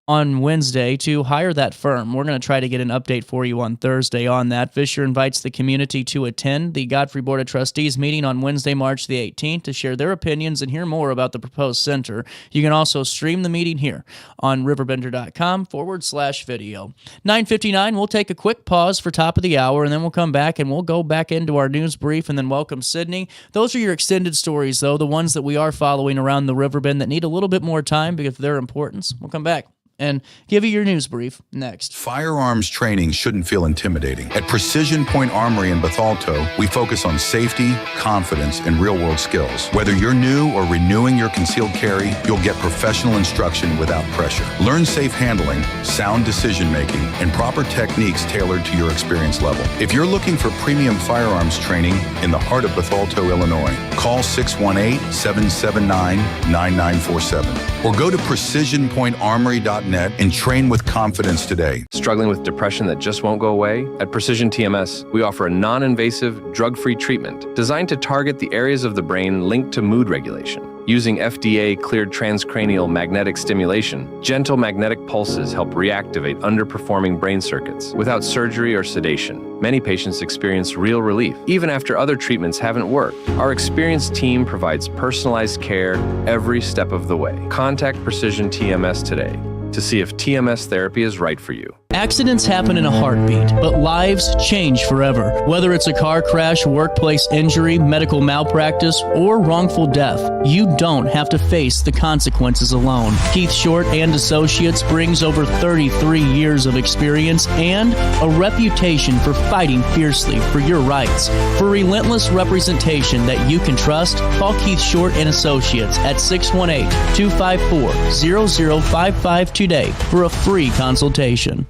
on Wednesday to hire that firm. We're going to try to get an update for you on Thursday on that. Fisher invites the community to attend the Godfrey Board of Trustees meeting on Wednesday, March the 18th to share their opinions and hear more about the proposed center. You can also stream the meeting here on RiverBender.com/video. 9:59, we'll take a quick pause for top of the hour, and then we'll come back and we'll go back into our news brief and then welcome Sydney. Those are your extended stories, though, the ones that we are following around the Riverbend that need a little bit more time because of their importance. We'll come back and give you your news brief next. Firearms training shouldn't feel intimidating. At Precision Point Armory in Bethalto, we focus on safety, confidence, and real-world skills. Whether you're new or renewing your concealed carry, you'll get professional instruction without pressure. Learn safe handling, sound decision-making, and proper techniques tailored to your experience level. If you're looking for premium firearms training in the heart of Bethalto, Illinois, call 618-779-9947 or go to precisionpointarmory.net and train with confidence today. Struggling with depression that just won't go away? At Precision TMS, we offer a non-invasive, drug-free treatment designed to target the areas of the brain linked to mood regulation. Using FDA-cleared transcranial magnetic stimulation, gentle magnetic pulses help reactivate underperforming brain circuits without surgery or sedation. Many patients experience real relief, even after other treatments haven't worked. Our experienced team provides personalized care every step of the way. Contact Precision TMS today to see if TMS therapy is right for you. Accidents happen in a heartbeat, but lives change forever. Whether it's a car crash, workplace injury, medical malpractice, or wrongful death, you don't have to face the consequences alone. Keith Short and Associates brings over 33 years of experience and a reputation for fighting fiercely for your rights. For relentless representation that you can trust, call Keith Short and Associates at 618-254-0055 today for a free consultation.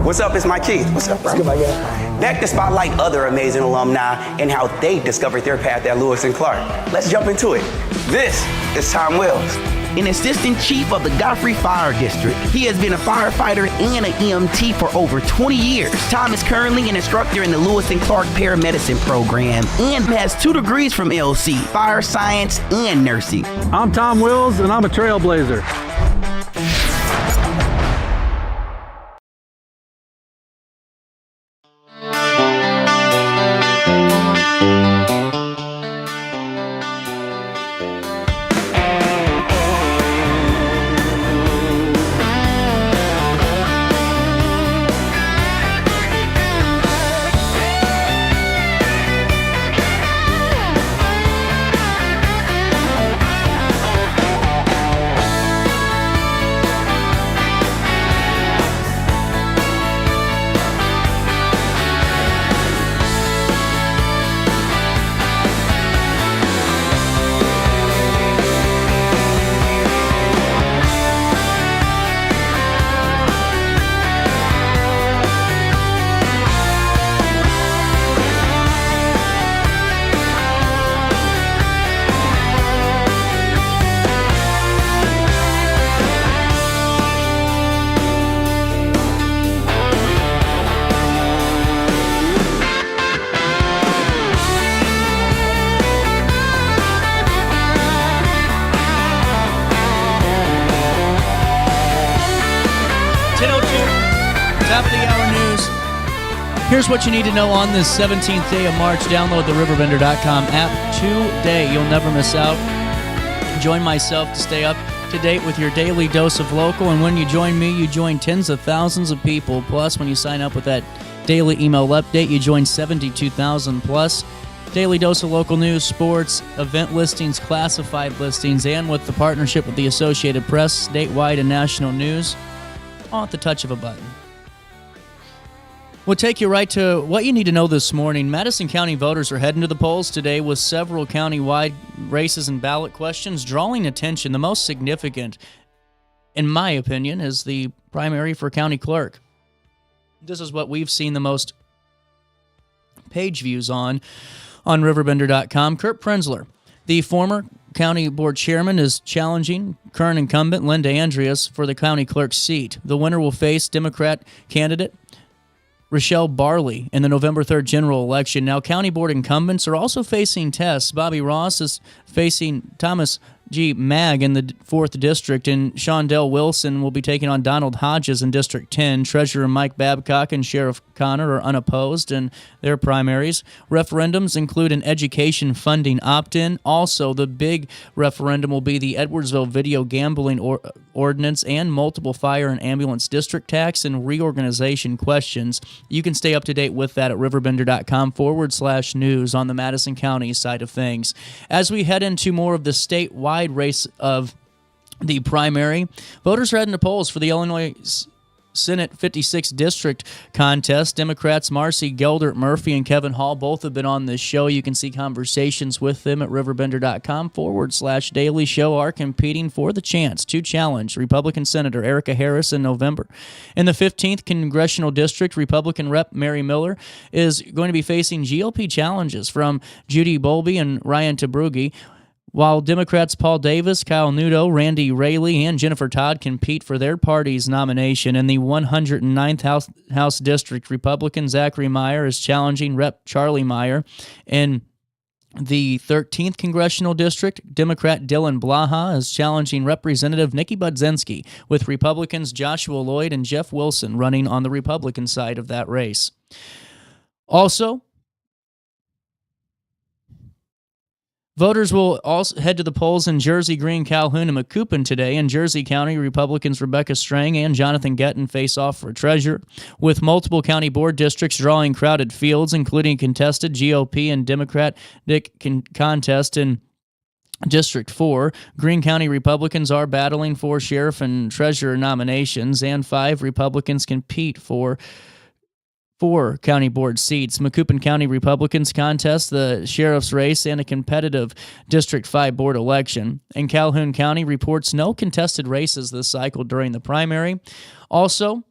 What's up? It's my Keith. What's up, bro? Back to spotlight other amazing alumni and how they discovered their path at Lewis and Clark. Let's jump into it. This is Tom Wells, an assistant chief of the Godfrey Fire District. He has been a firefighter and an EMT for over 20 years. Tom is currently an instructor in the Lewis and Clark paramedicine program and has 2 degrees from LC, fire science and nursing. I'm Tom Wills, and I'm a trailblazer. Top of the hour news. Here's what you need to know on this 17th day of March. Download the RiverBender.com app today. You'll never miss out. Join myself to stay up to date with your daily dose of local. And when you join me, you join tens of thousands of people. Plus, when you sign up with that daily email update, you join 72,000 plus. Daily dose of local news, sports, event listings, classified listings, and with the partnership with the Associated Press, statewide and national news, all at the touch of a button. We'll take you right to what you need to know this morning. Madison County voters are heading to the polls today with several county-wide races and ballot questions drawing attention. The most significant, in my opinion, is the primary for county clerk. This is what we've seen the most page views on RiverBender.com. Kurt Prenzler The former county board chairman is challenging current incumbent Linda Andreas for the county clerk's seat. The winner will face Democrat candidate Rochelle Barley in the November 3rd general election. Now, county board incumbents are also facing tests. Bobby Ross is facing Thomas G. Mag in the 4th District, and Shondell Wilson will be taking on Donald Hodges in District 10. Treasurer Mike Babcock and Sheriff Connor are unopposed in their primaries. Referendums include an education funding opt-in. Also, the big referendum will be the Edwardsville video gambling ordinance and multiple fire and ambulance district tax and reorganization questions. You can stay up to date with that at RiverBender.com/news on the Madison County side of things. As we head into more of the statewide race of the primary, voters are heading to polls for the Illinois Senate 56th District contest. Democrats Marcy Geldert Murphy and Kevin Hall both have been on this show. You can see conversations with them at RiverBender.com/daily show are competing for the chance to challenge Republican Senator Erica Harris in November. In the 15th Congressional District, Republican Rep. Mary Miller is going to be facing GOP challenges from Judy Bowlby and Ryan Tabrugi, while Democrats Paul Davis, Kyle Nudo, Randy Raley, and Jennifer Todd compete for their party's nomination. In the 109th House District, Republican Zachary Meyer is challenging Rep. Charlie Meyer. In the 13th Congressional District, Democrat Dylan Blaha is challenging Representative Nikki Budzinski, with Republicans Joshua Lloyd and Jeff Wilson running on the Republican side of that race. Also, voters will also head to the polls in Jersey, Greene, Calhoun, and Macoupin today. In Jersey County, Republicans Rebecca Strang and Jonathan Getton face off for treasurer, with multiple county board districts drawing crowded fields, including contested GOP and Democratic contest in District 4. Greene County Republicans are battling for sheriff and treasurer nominations, and 5 Republicans compete for 4 county board seats. Macoupin County Republicans contest the sheriff's race and a competitive District 5 board election. And Calhoun County reports no contested races this cycle during the primary. Also,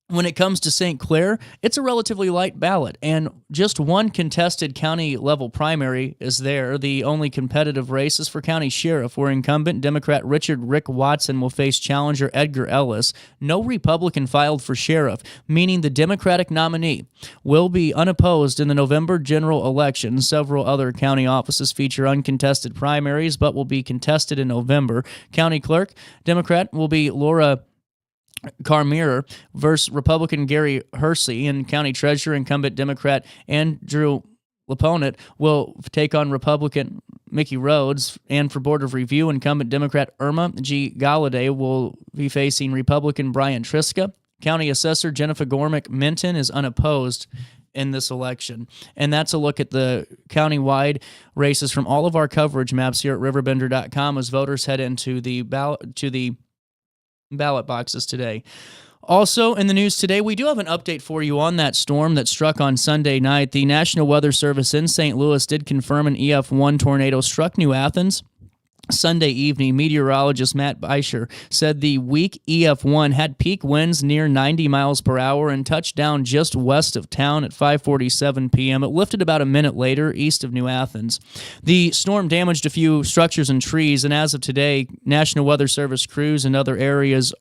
when it comes to St. Clair, it's a relatively light ballot, and just one contested county-level primary is there. The only competitive race is for county sheriff, where incumbent Democrat Richard Rick Watson will face challenger Edgar Ellis. No Republican filed for sheriff, meaning the Democratic nominee will be unopposed in the November general election. Several other county offices feature uncontested primaries, but will be contested in November. County clerk, Democrat will be Laura Carmier versus Republican Gary Hersey, and county treasurer incumbent Democrat Andrew Laponette will take on Republican Mickey Rhodes, and for Board of Review, incumbent Democrat Irma G. Galladay will be facing Republican Brian Triska. County Assessor Jennifer Gormick Minton is unopposed in this election. And that's a look at the county-wide races from all of our coverage maps here at RiverBender.com as voters head into the ballot boxes today. Also, in the news today, we do have an update for you on that storm that struck on Sunday night. The National Weather Service in St. Louis did confirm an EF1 tornado struck New Athens Sunday evening. Meteorologist Matt Beischer said the weak EF1 had peak winds near 90 miles per hour and touched down just west of town at 5:47 p.m. It lifted about a minute later east of New Athens. The storm damaged a few structures and trees, and as of today, National Weather Service crews in other areas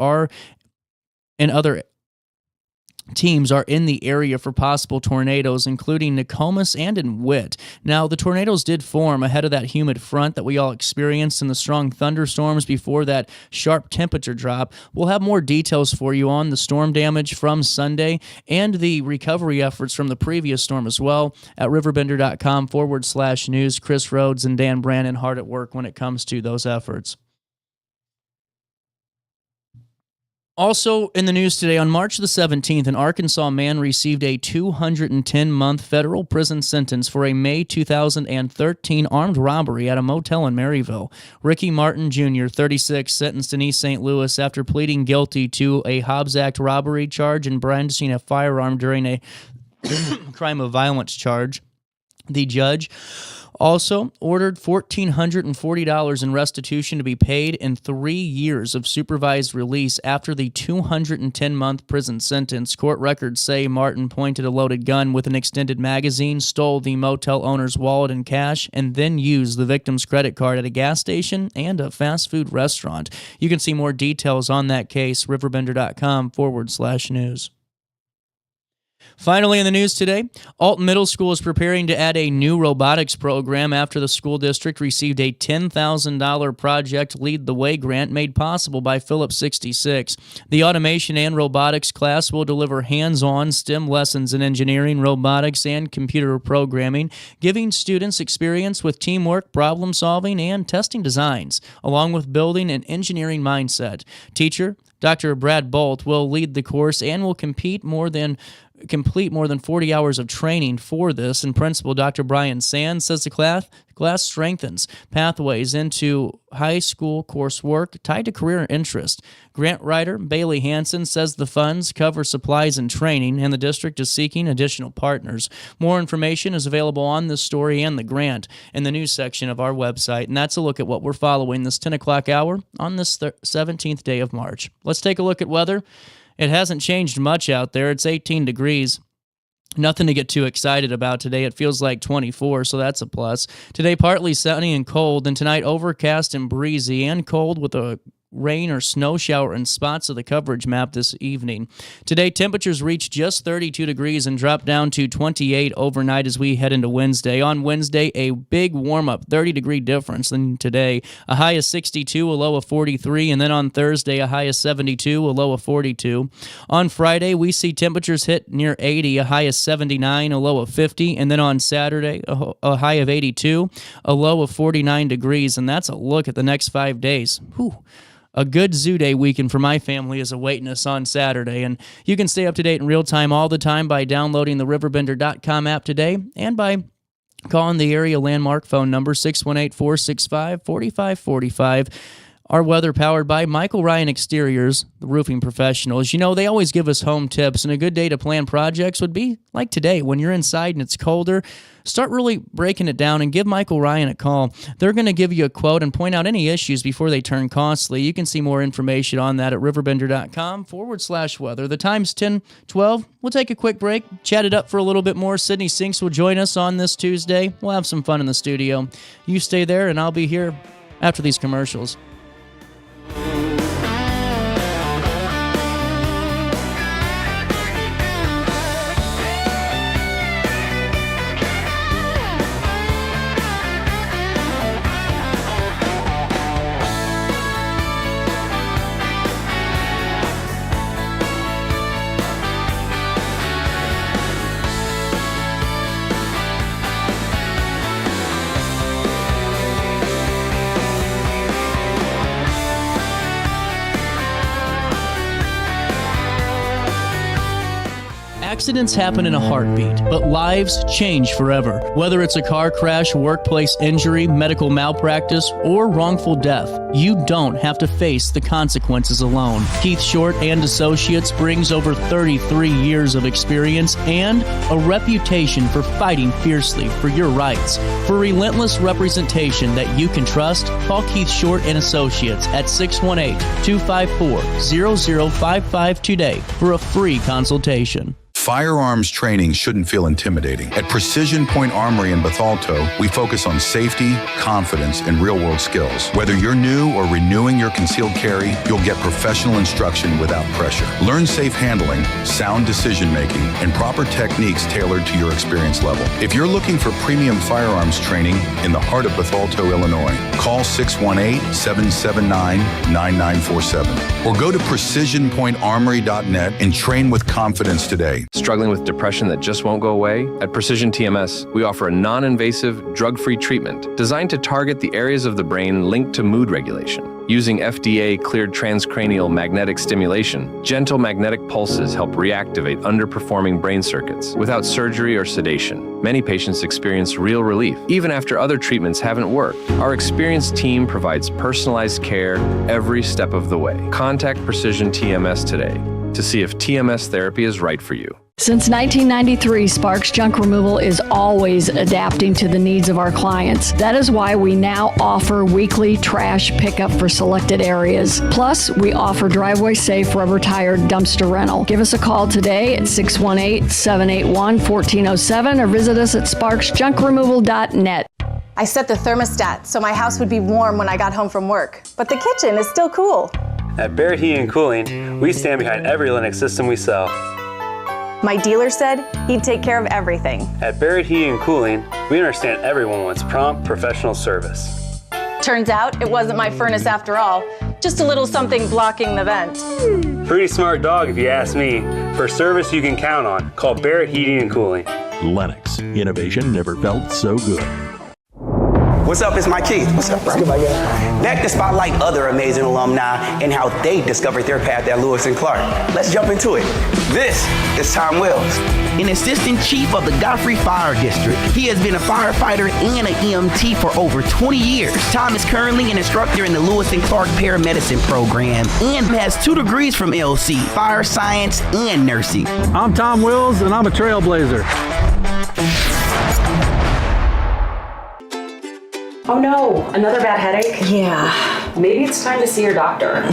teams are in the area for possible tornadoes, including Nokomis and in Witt. Now, the tornadoes did form ahead of that humid front that we all experienced and the strong thunderstorms before that sharp temperature drop. We'll have more details for you on the storm damage from Sunday and the recovery efforts from the previous storm as well at RiverBender.com/news. Chris Rhodes and Dan Brannon hard at work when it comes to those efforts. Also in the news today, on March the 17th, an Arkansas man received a 210-month federal prison sentence for a May 2013 armed robbery at a motel in Maryville. Ricky Martin Jr., 36, sentenced in East St. Louis after pleading guilty to a Hobbs Act robbery charge and brandishing a firearm during a crime of violence charge. The judge Also, ordered $1,440 in restitution to be paid in 3 years of supervised release after the 210-month prison sentence. Court records say Martin pointed a loaded gun with an extended magazine, stole the motel owner's wallet and cash, and then used the victim's credit card at a gas station and a fast food restaurant. You can see more details on that case, RiverBender.com/news. Finally in the news today, Alton Middle School is preparing to add a new robotics program after the school district received a $10,000 Project Lead the Way grant made possible by Phillips 66. The automation and robotics class will deliver hands-on STEM lessons in engineering, robotics, and computer programming, giving students experience with teamwork, problem-solving, and testing designs, along with building an engineering mindset. Teacher Dr. Brad Bolt will lead the course and will complete more than 40 hours of training for this, and Principal Dr. Brian Sands says the class strengthens pathways into high school coursework tied to career interest. Grant writer Bailey Hansen says the funds cover supplies and training, and the district is seeking additional partners. More information is available on this story and the grant in the news section of our website, and that's a look at what we're following this 10 o'clock hour on this 17th day of March. Let's take a look at weather. It hasn't changed much out there. It's 18 degrees. Nothing to get too excited about today. It feels like 24, so that's a plus. Today, partly sunny and cold, and tonight, overcast and breezy and cold with a rain or snow shower in spots of the coverage map this evening. Today, temperatures reach just 32 degrees and drop down to 28 overnight as we head into Wednesday. On Wednesday, a big warm-up, 30-degree difference than today. A high of 62, a low of 43, and then on Thursday, a high of 72, a low of 42. On Friday, we see temperatures hit near 80, a high of 79, a low of 50, and then on Saturday, a high of 82, a low of 49 degrees, and that's a look at the next 5 days. Whew. A good Zoo Day weekend for my family is awaiting us on Saturday, and you can stay up to date in real time all the time by downloading the RiverBender.com app today and by calling the area landmark phone number 618-465-4545. Our weather powered by Michael Ryan Exteriors, the roofing professionals. You know, they always give us home tips, and a good day to plan projects would be like today when you're inside and it's colder. Start really breaking it down and give Michael Ryan a call. They're going to give you a quote and point out any issues before they turn costly. You can see more information on that at RiverBender.com/weather. The time's 10:12. We'll take a quick break, chat it up for a little bit more. Sydney Sinks will join us on this Tuesday. We'll have some fun in the studio. You stay there, and I'll be here after these commercials. Accidents happen in a heartbeat, but lives change forever. Whether it's a car crash, workplace injury, medical malpractice, or wrongful death, you don't have to face the consequences alone. Keith Short and Associates brings over 33 years of experience and a reputation for fighting fiercely for your rights. For relentless representation that you can trust, call Keith Short and Associates at 618-254-0055 today for a free consultation. Firearms training shouldn't feel intimidating. At Precision Point Armory in Bethalto, we focus on safety, confidence, and real-world skills. Whether you're new or renewing your concealed carry, you'll get professional instruction without pressure. Learn safe handling, sound decision-making, and proper techniques tailored to your experience level. If you're looking for premium firearms training in the heart of Bethalto, Illinois, call 618-779-9947 or go to precisionpointarmory.net and train with confidence today. Struggling with depression that just won't go away? At Precision TMS, we offer a non-invasive, drug-free treatment designed to target the areas of the brain linked to mood regulation. Using FDA-cleared transcranial magnetic stimulation, gentle magnetic pulses help reactivate underperforming brain circuits without surgery or sedation. Many patients experience real relief, even after other treatments haven't worked. Our experienced team provides personalized care every step of the way. Contact Precision TMS today to see if TMS therapy is right for you. Since 1993, Sparks Junk Removal is always adapting to the needs of our clients. That is why we now offer weekly trash pickup for selected areas. Plus, we offer driveway-safe rubber-tired dumpster rental. Give us a call today at 618-781-1407 or visit us at sparksjunkremoval.net. I set the thermostat so my house would be warm when I got home from work, but the kitchen is still cool. At Barrett Heating and Cooling, we stand behind every Linux system we sell. My dealer said he'd take care of everything. At Barrett Heating and Cooling, we understand everyone wants prompt, professional service. Turns out it wasn't my furnace after all, just a little something blocking the vent. Pretty smart dog if you ask me. For service you can count on, call Barrett Heating and Cooling. Lennox. Innovation never felt so good. What's up, it's Mike Keith. What's up, bro? Back to spotlight other amazing alumni and how they discovered their path at Lewis and Clark. Let's jump into it. This is Tom Wells. An assistant chief of the Godfrey Fire District. He has been a firefighter and an EMT for over 20 years. Tom is currently an instructor in the Lewis and Clark Paramedicine program and has 2 degrees from LC, fire science and nursing. I'm Tom Wills, and I'm a trailblazer. Oh no, another bad headache? Yeah. Maybe it's time to see your doctor.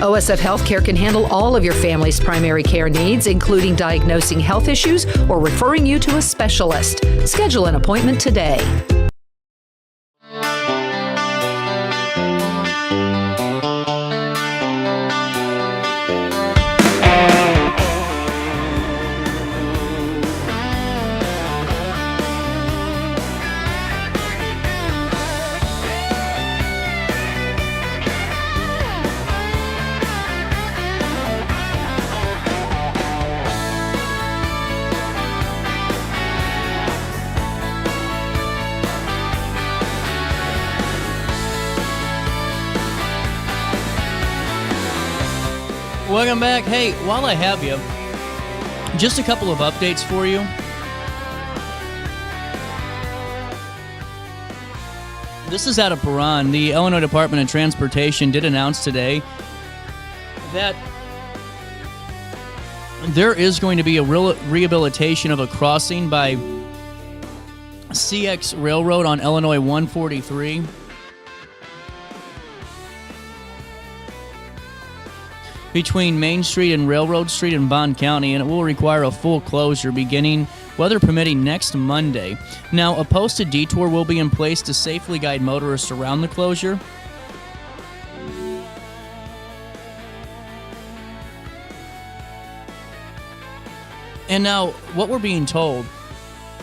OSF Healthcare can handle all of your family's primary care needs, including diagnosing health issues or referring you to a specialist. Schedule an appointment today. Welcome back. Hey, while I have you, just a couple of updates for you. This is out of Paran. The Illinois Department of Transportation did announce today that there is going to be a rehabilitation of a crossing by CX Railroad on Illinois 143. Between Main Street and Railroad Street in Bond County, and it will require a full closure beginning, weather permitting, next Monday. Now, a posted detour will be in place to safely guide motorists around the closure. And now, what we're being told,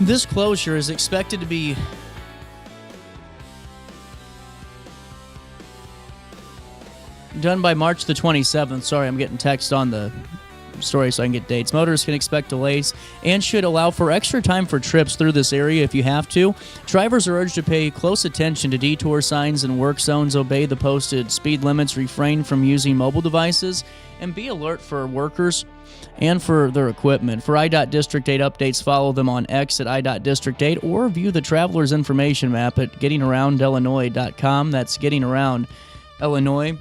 this closure is expected to be done by March the 27th. Sorry, I'm getting text on the story so I can get dates. Motorists can expect delays and should allow for extra time for trips through this area if you have to. Drivers are urged to pay close attention to detour signs and work zones, obey the posted speed limits, refrain from using mobile devices, and be alert for workers and for their equipment. For IDOT District 8 updates, follow them on X at IDOT District 8 or view the Traveler's Information Map at gettingaroundillinois.com. That's gettingaroundillinois.com.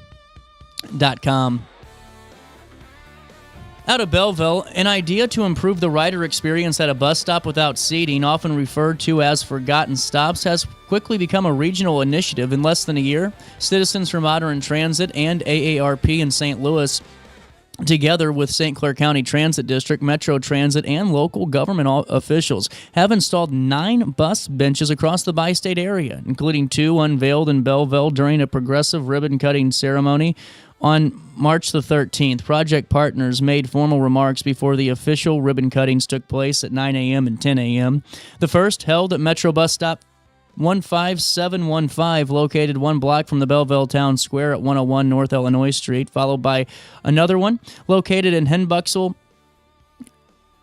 Out of Belleville, an idea to improve the rider experience at a bus stop without seating, often referred to as Forgotten Stops, has quickly become a regional initiative. In less than a year, Citizens for Modern Transit and AARP in St. Louis, together with St. Clair County Transit District, Metro Transit, and local government officials, have installed 9 bus benches across the bi-state area, including 2 unveiled in Belleville during a progressive ribbon-cutting ceremony on March the 13th. Project partners made formal remarks before the official ribbon cuttings took place at 9 a.m. and 10 a.m. The first, held at Metro Bus Stop 15715, located 1 block from the Belleville Town Square at 101 North Illinois Street, followed by another one located in Henbuxel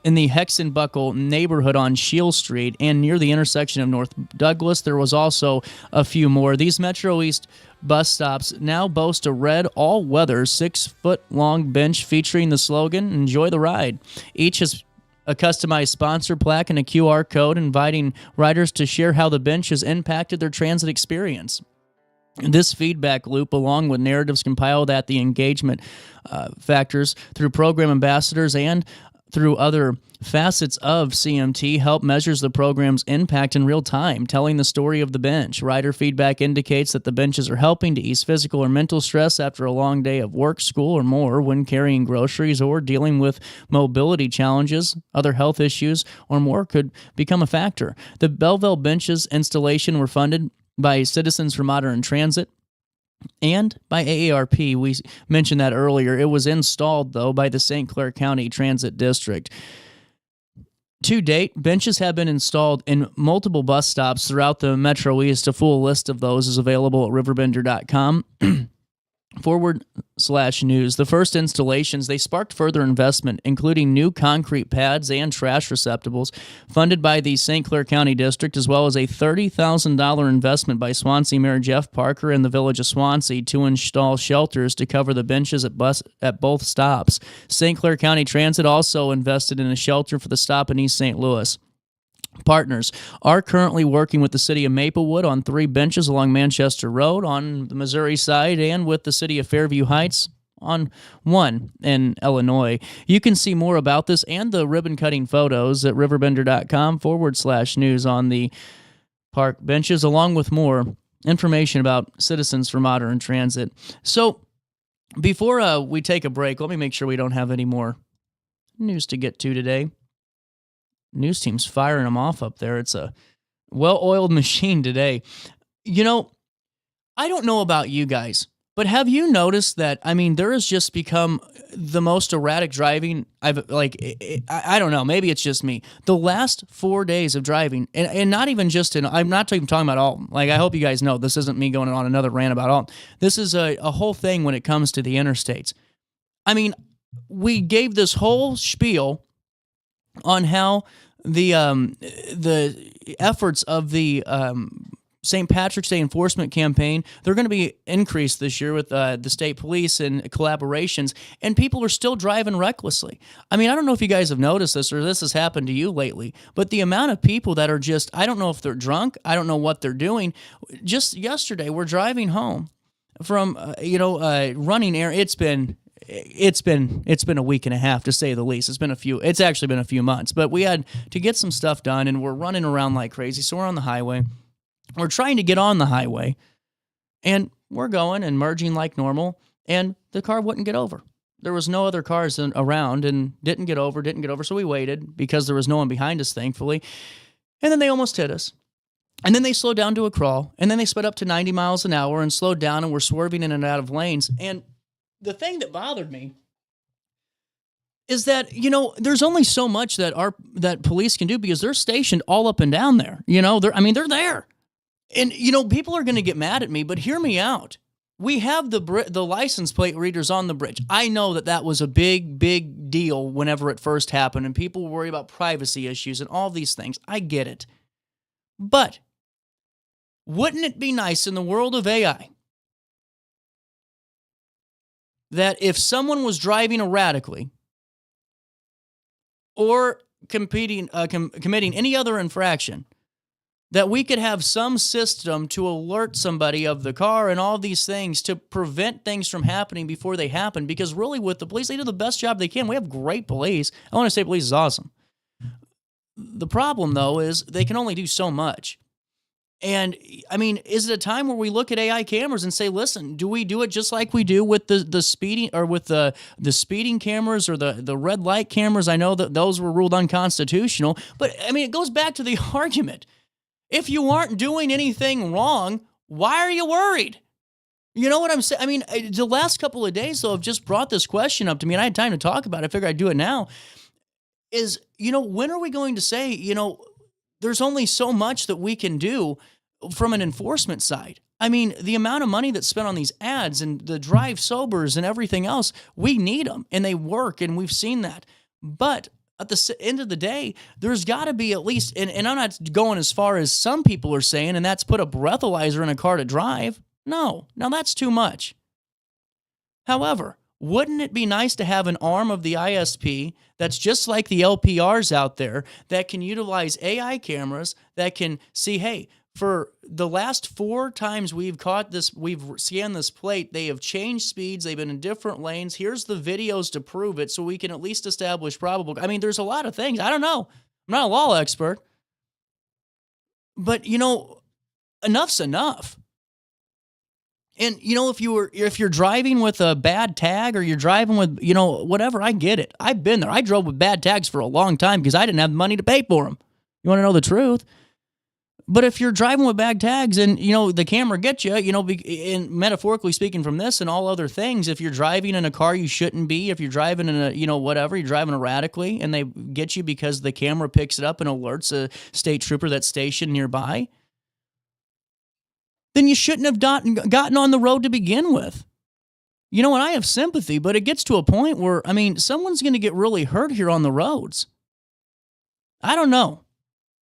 in the Hexenbuckle neighborhood on Shield Street and near the intersection of North Douglas. There was also a few more. These Metro East bus stops now boast a red, all-weather, 6-foot-long bench featuring the slogan, "Enjoy the ride." Each has a customized sponsor plaque and a QR code inviting riders to share how the bench has impacted their transit experience. This feedback loop, along with narratives compiled at the engagement factors through program ambassadors and through other facets of CMT, help measures the program's impact in real time, telling the story of the bench. Rider feedback indicates that the benches are helping to ease physical or mental stress after a long day of work, school, or more when carrying groceries or dealing with mobility challenges. Other health issues or more could become a factor. The Belleville benches installation were funded by Citizens for Modern Transit and by AARP. We mentioned that earlier. It was installed, though, by the St. Clair County Transit District. To date, benches have been installed in multiple bus stops throughout the Metro East. A full list of those is available at RiverBender.com. /news. The first installations, they sparked further investment, including new concrete pads and trash receptacles funded by the St. Clair County District, as well as a $30,000 investment by Swansea Mayor Jeff Parker and the Village of Swansea to install shelters to cover the benches at both stops. St. Clair County Transit also invested in a shelter for the stop in East St. Louis. Partners are currently working with the city of Maplewood on 3 benches along Manchester Road on the Missouri side and with the city of Fairview Heights on 1 in Illinois. You can see more about this and the ribbon cutting photos at RiverBender.com /news on the park benches, along with more information about Citizens for Modern Transit. So before we take a break, let me make sure we don't have any more news to get to today. News team's firing them off up there. It's a well-oiled machine today. You know, I don't know about you guys, but have you noticed that, there has just become the most erratic driving I don't know, maybe it's just me. The last 4 days of driving, and not even just I'm not even talking about Alton. I hope you guys know this isn't me going on another rant about Alton. This is a whole thing when it comes to the interstates. We gave this whole spiel on how the efforts of the St. Patrick's Day enforcement campaign, they're going to be increased this year with the state police and collaborations, and people are still driving recklessly. I don't know if you guys have noticed this or this has happened to you lately, but the amount of people that are just, I don't know if they're drunk, I don't know what they're doing. Just yesterday, we're driving home from, running air. It's been a week and a half, to say the least. It's actually been a few months, but we had to get some stuff done, and we're running around like crazy. So we're on the highway. We're trying to get on the highway, and we're going and merging like normal, and the car wouldn't get over. There was no other cars around, and didn't get over. So we waited because there was no one behind us, thankfully. And then they almost hit us. And then they slowed down to a crawl, and then they sped up to 90 miles an hour and slowed down, and we're swerving in and out of lanes. And the thing that bothered me is that, there's only so much that police can do because they're stationed all up and down there. They're there. And, people are going to get mad at me, but hear me out. We have the license plate readers on the bridge. I know that was a big, big deal whenever it first happened, and people worry about privacy issues and all these things. I get it. But wouldn't it be nice in the world of AI that if someone was driving erratically or committing any other infraction, that we could have some system to alert somebody of the car and all these things to prevent things from happening before they happen? Because really, with the police, they do the best job they can. We have great police. I want to say police is awesome. The problem, though, is they can only do so much. And, is it a time where we look at AI cameras and say, listen, do we do it just like we do with the speeding or with the speeding cameras or the red light cameras? I know that those were ruled unconstitutional, but, it goes back to the argument. If you aren't doing anything wrong, why are you worried? You know what I'm saying? The last couple of days, though, have just brought this question up to me, and I had time to talk about it. I figured I'd do it now. When are we going to say, there's only so much that we can do from an enforcement side? The amount of money that's spent on these ads and the drive sobers and everything else, we need them, and they work, and we've seen that. But at the end of the day, there's got to be at least, and I'm not going as far as some people are saying, and that's put a breathalyzer in a car to drive. No, now that's too much. However, wouldn't it be nice to have an arm of the ISP that's just like the LPRs out there that can utilize AI cameras that can see, hey, for the last 4 times we've scanned this plate, they have changed speeds. They've been in different lanes. Here's the videos to prove it so we can at least establish probable. I mean, there's a lot of things. I don't know. I'm not a law expert. But, enough's enough. And, if you're driving with a bad tag or you're driving with, whatever, I get it. I've been there. I drove with bad tags for a long time because I didn't have money to pay for them. You want to know the truth? But if you're driving with bad tags and, the camera gets you, and metaphorically speaking from this and all other things, if you're driving in a car you shouldn't be, if you're driving in a, you're driving erratically and they get you because the camera picks it up and alerts a state trooper that's stationed nearby, then you shouldn't have gotten on the road to begin with. And I have sympathy, but it gets to a point where, someone's going to get really hurt here on the roads. I don't know.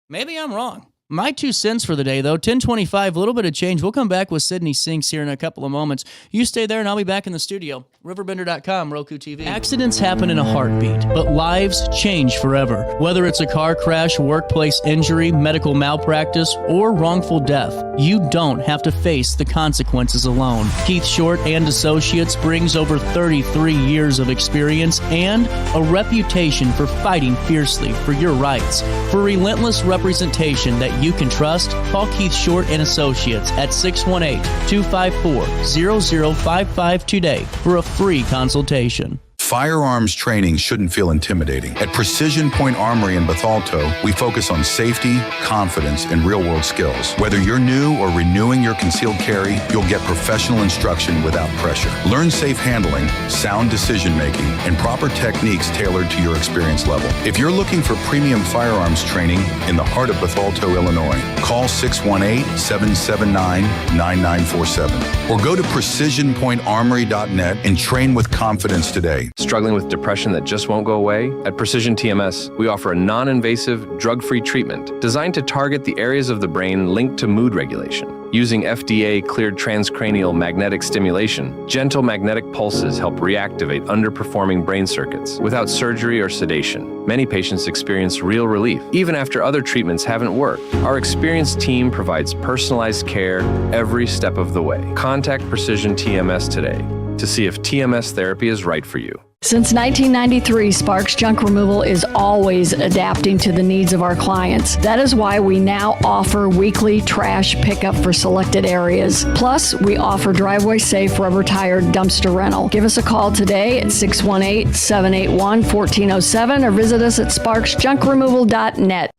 Maybe I'm wrong. My 2 cents for the day, though, 10:25, a little bit of change. We'll come back with Sydney Sinks here in a couple of moments. You stay there, and I'll be back in the studio. RiverBender.com, Roku TV. Accidents happen in a heartbeat, but lives change forever. Whether it's a car crash, workplace injury, medical malpractice, or wrongful death, you don't have to face the consequences alone. Keith Short and Associates brings over 33 years of experience and a reputation for fighting fiercely for your rights. For relentless representation that you can trust, call Keith Short and Associates at 618-254-0055 today for a free consultation. Firearms training shouldn't feel intimidating. At Precision Point Armory in Bethalto, we focus on safety, confidence, and real-world skills. Whether you're new or renewing your concealed carry, you'll get professional instruction without pressure. Learn safe handling, sound decision-making, and proper techniques tailored to your experience level. If you're looking for premium firearms training in the heart of Bethalto, Illinois, call 618-779-9947 or go to precisionpointarmory.net and train with confidence today. Struggling with depression that just won't go away? At Precision TMS, we offer a non-invasive, drug-free treatment designed to target the areas of the brain linked to mood regulation. Using FDA-cleared transcranial magnetic stimulation, gentle magnetic pulses help reactivate underperforming brain circuits without surgery or sedation. Many patients experience real relief, even after other treatments haven't worked. Our experienced team provides personalized care every step of the way. Contact Precision TMS today to see if TMS therapy is right for you. Since 1993, Sparks Junk Removal is always adapting to the needs of our clients. That is why we now offer weekly trash pickup for selected areas. Plus, we offer driveway-safe rubber-tired dumpster rental. Give us a call today at 618-781-1407 or visit us at sparksjunkremoval.net.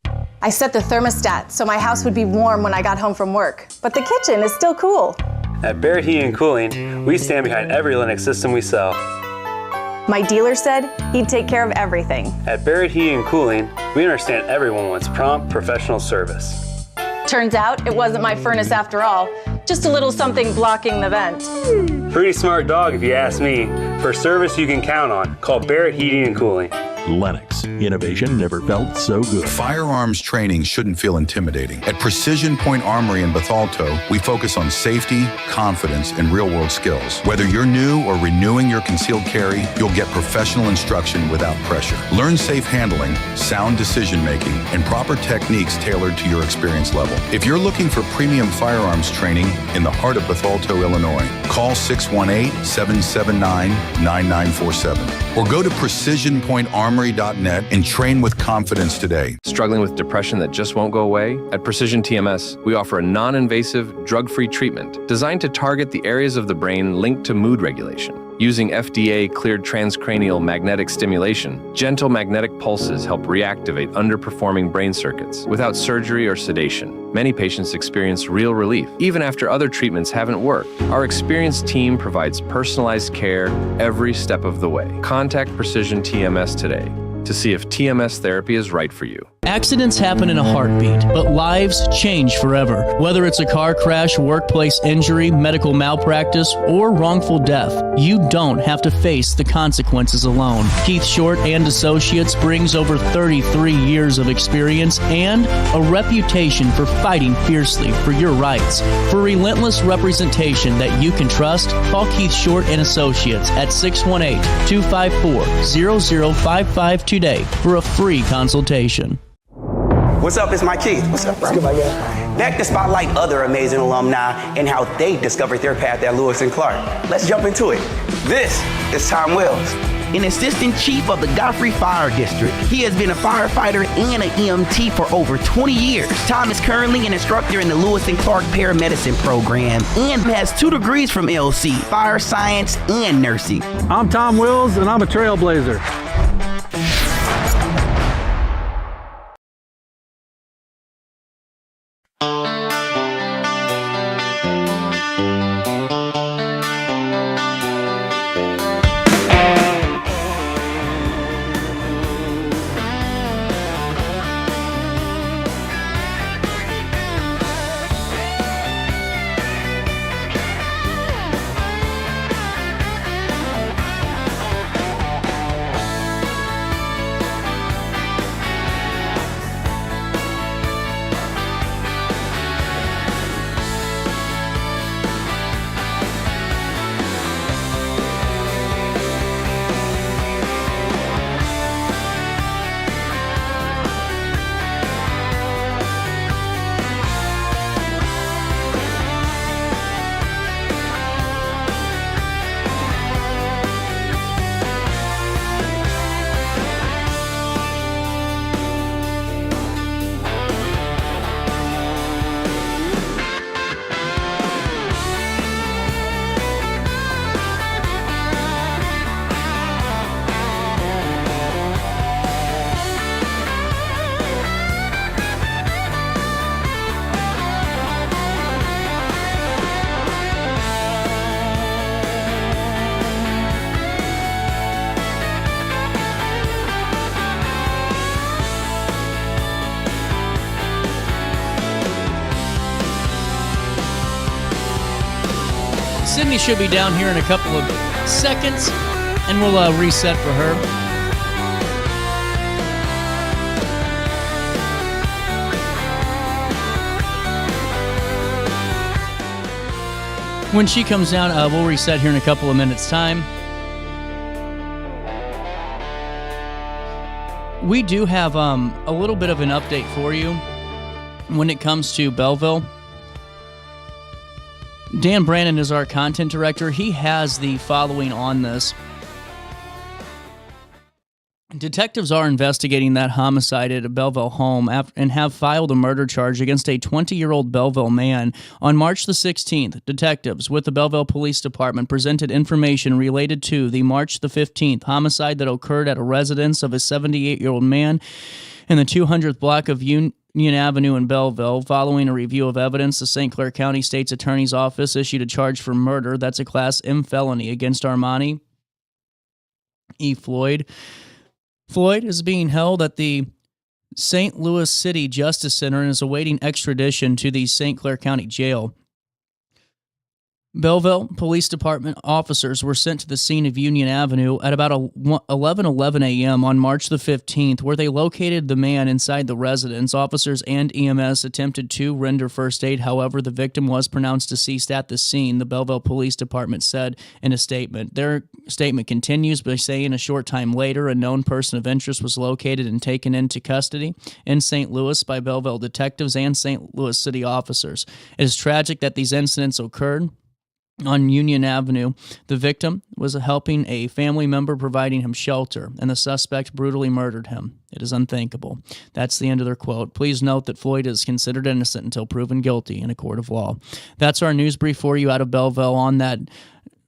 I set the thermostat so my house would be warm when I got home from work, but the kitchen is still cool. At Barrett Heating and Cooling, we stand behind every Linux system we sell. My dealer said he'd take care of everything. At Barrett Heating and Cooling, we understand everyone wants prompt, professional service. Turns out it wasn't my furnace after all, just a little something blocking the vent. Pretty smart dog if you ask me. For service you can count on, call Barrett Heating and Cooling. Lennox. Innovation never felt so good. Firearms training shouldn't feel intimidating. At Precision Point Armory in Bethalto, we focus on safety, confidence, and real-world skills. Whether you're new or renewing your concealed carry, you'll get professional instruction without pressure. Learn safe handling, sound decision-making, and proper techniques tailored to your experience level. If you're looking for premium firearms training in the heart of Bethalto, Illinois, call 618-779-9947 or go to precisionpointarmory.net and train with confidence today. Struggling with depression that just won't go away? At Precision TMS, we offer a non-invasive, drug-free treatment designed to target the areas of the brain linked to mood regulation. Using FDA-cleared transcranial magnetic stimulation, gentle magnetic pulses help reactivate underperforming brain circuits without surgery or sedation. Many patients experience real relief, even after other treatments haven't worked. Our experienced team provides personalized care every step of the way. Contact Precision TMS today to see if TMS therapy is right for you. Accidents happen in a heartbeat, but lives change forever. Whether it's a car crash, workplace injury, medical malpractice, or wrongful death, you don't have to face the consequences alone. Keith Short and Associates brings over 33 years of experience and a reputation for fighting fiercely for your rights. For relentless representation that you can trust, call Keith Short and Associates at 618-254-0055 today for a free consultation. What's up? It's my Keith. What's up, bro? Good, my guy. back to spotlight other amazing alumni and how they discovered their path at Lewis and Clark. Let's jump into it. This is Tom Wells, an assistant chief of the Godfrey Fire District. He has been a firefighter and an EMT for over 20 years. Tom is currently an instructor in the Lewis and Clark paramedicine program and has 2 degrees from LC, fire science and nursing. I'm Tom Wills, and I'm a trailblazer. Sydney should be down here in a couple of seconds, and we'll reset for her. When she comes down, we'll reset here in a couple of minutes' time. We do have a little bit of an update for you when it comes to Belleville. Dan Brandon is our content director. He has the following on this. Detectives are investigating that homicide at a Belleville home and have filed a murder charge against a 20-year-old Belleville man. On March the 16th, detectives with the Belleville Police Department presented information related to the March the 15th homicide that occurred at a residence of a 78-year-old man in the 200th block of Union Avenue in Belleville. Following a review of evidence, the St. Clair County State's Attorney's Office issued a charge for murder. That's a Class M felony against Armani E. Floyd. Floyd is being held at the St. Louis City Justice Center and is awaiting extradition to the St. Clair County Jail. Belleville Police Department officers were sent to the scene of Union Avenue at about 11:11 a.m. on March the 15th, where they located the man inside the residence. Officers and EMS attempted to render first aid. However, the victim was pronounced deceased at the scene, the Belleville Police Department said in a statement. Their statement continues by saying a short time later, a known person of interest was located and taken into custody in St. Louis by Belleville detectives and St. Louis City officers. It is tragic that these incidents occurred on Union Avenue. The victim was helping a family member, providing him shelter, and the suspect brutally murdered him. It is unthinkable. That's the end of their quote. Please note that Floyd is considered innocent until proven guilty in a court of law. That's our news brief for you out of Belleville on that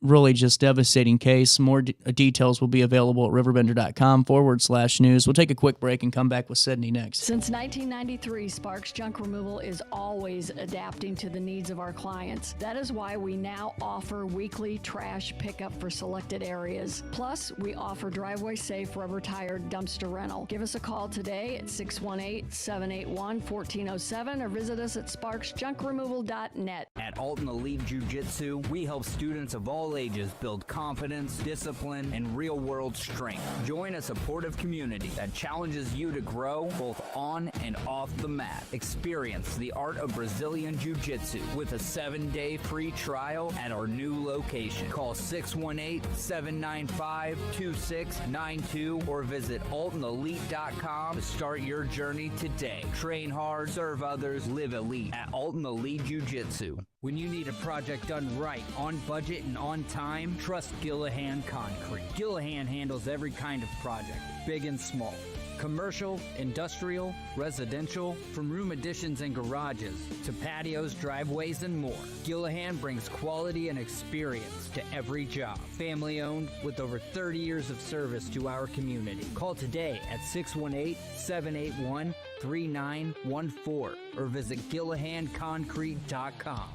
really just devastating case. More details will be available at RiverBender.com/news. We'll take a quick break and come back with Sydney next. Since 1993, Sparks Junk Removal is always adapting to the needs of our clients. That is why we now offer weekly trash pickup for selected areas. Plus, we offer driveway-safe rubber-tired dumpster rental. Give us a call today at 618-781-1407 or visit us at sparksjunkremoval.net. At Alton Elite Jiu-Jitsu, we help students of all all ages build confidence, discipline, and real-world strength. Join a supportive community that challenges you to grow both on and off the mat. Experience the art of Brazilian Jiu-Jitsu with a 7-day free trial at our new location. Call 618-795-2692 or visit AltonElite.com to start your journey today. Train hard, serve others, live elite at Alton Elite Jiu-Jitsu. When you need a project done right, on budget, and on time, trust Gillahan Concrete. Gillahan handles every kind of project, big and small. Commercial, industrial, residential, from room additions and garages to patios, driveways, and more. Gillahan brings quality and experience to every job. Family owned with over 30 years of service to our community. Call today at 618-781-3914 or visit GillahanConcrete.com.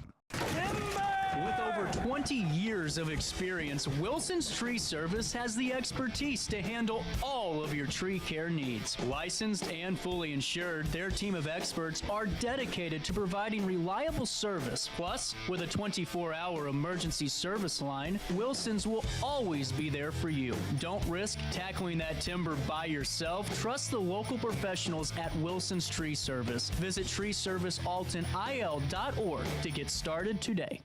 With over 20 years of experience, Wilson's Tree Service has the expertise to handle all of your tree care needs. Licensed and fully insured, their team of experts are dedicated to providing reliable service. Plus, with a 24-hour emergency service line, Wilson's will always be there for you. Don't risk tackling that timber by yourself. Trust the local professionals at Wilson's Tree Service. Visit treeservicealtonil.org to get started today.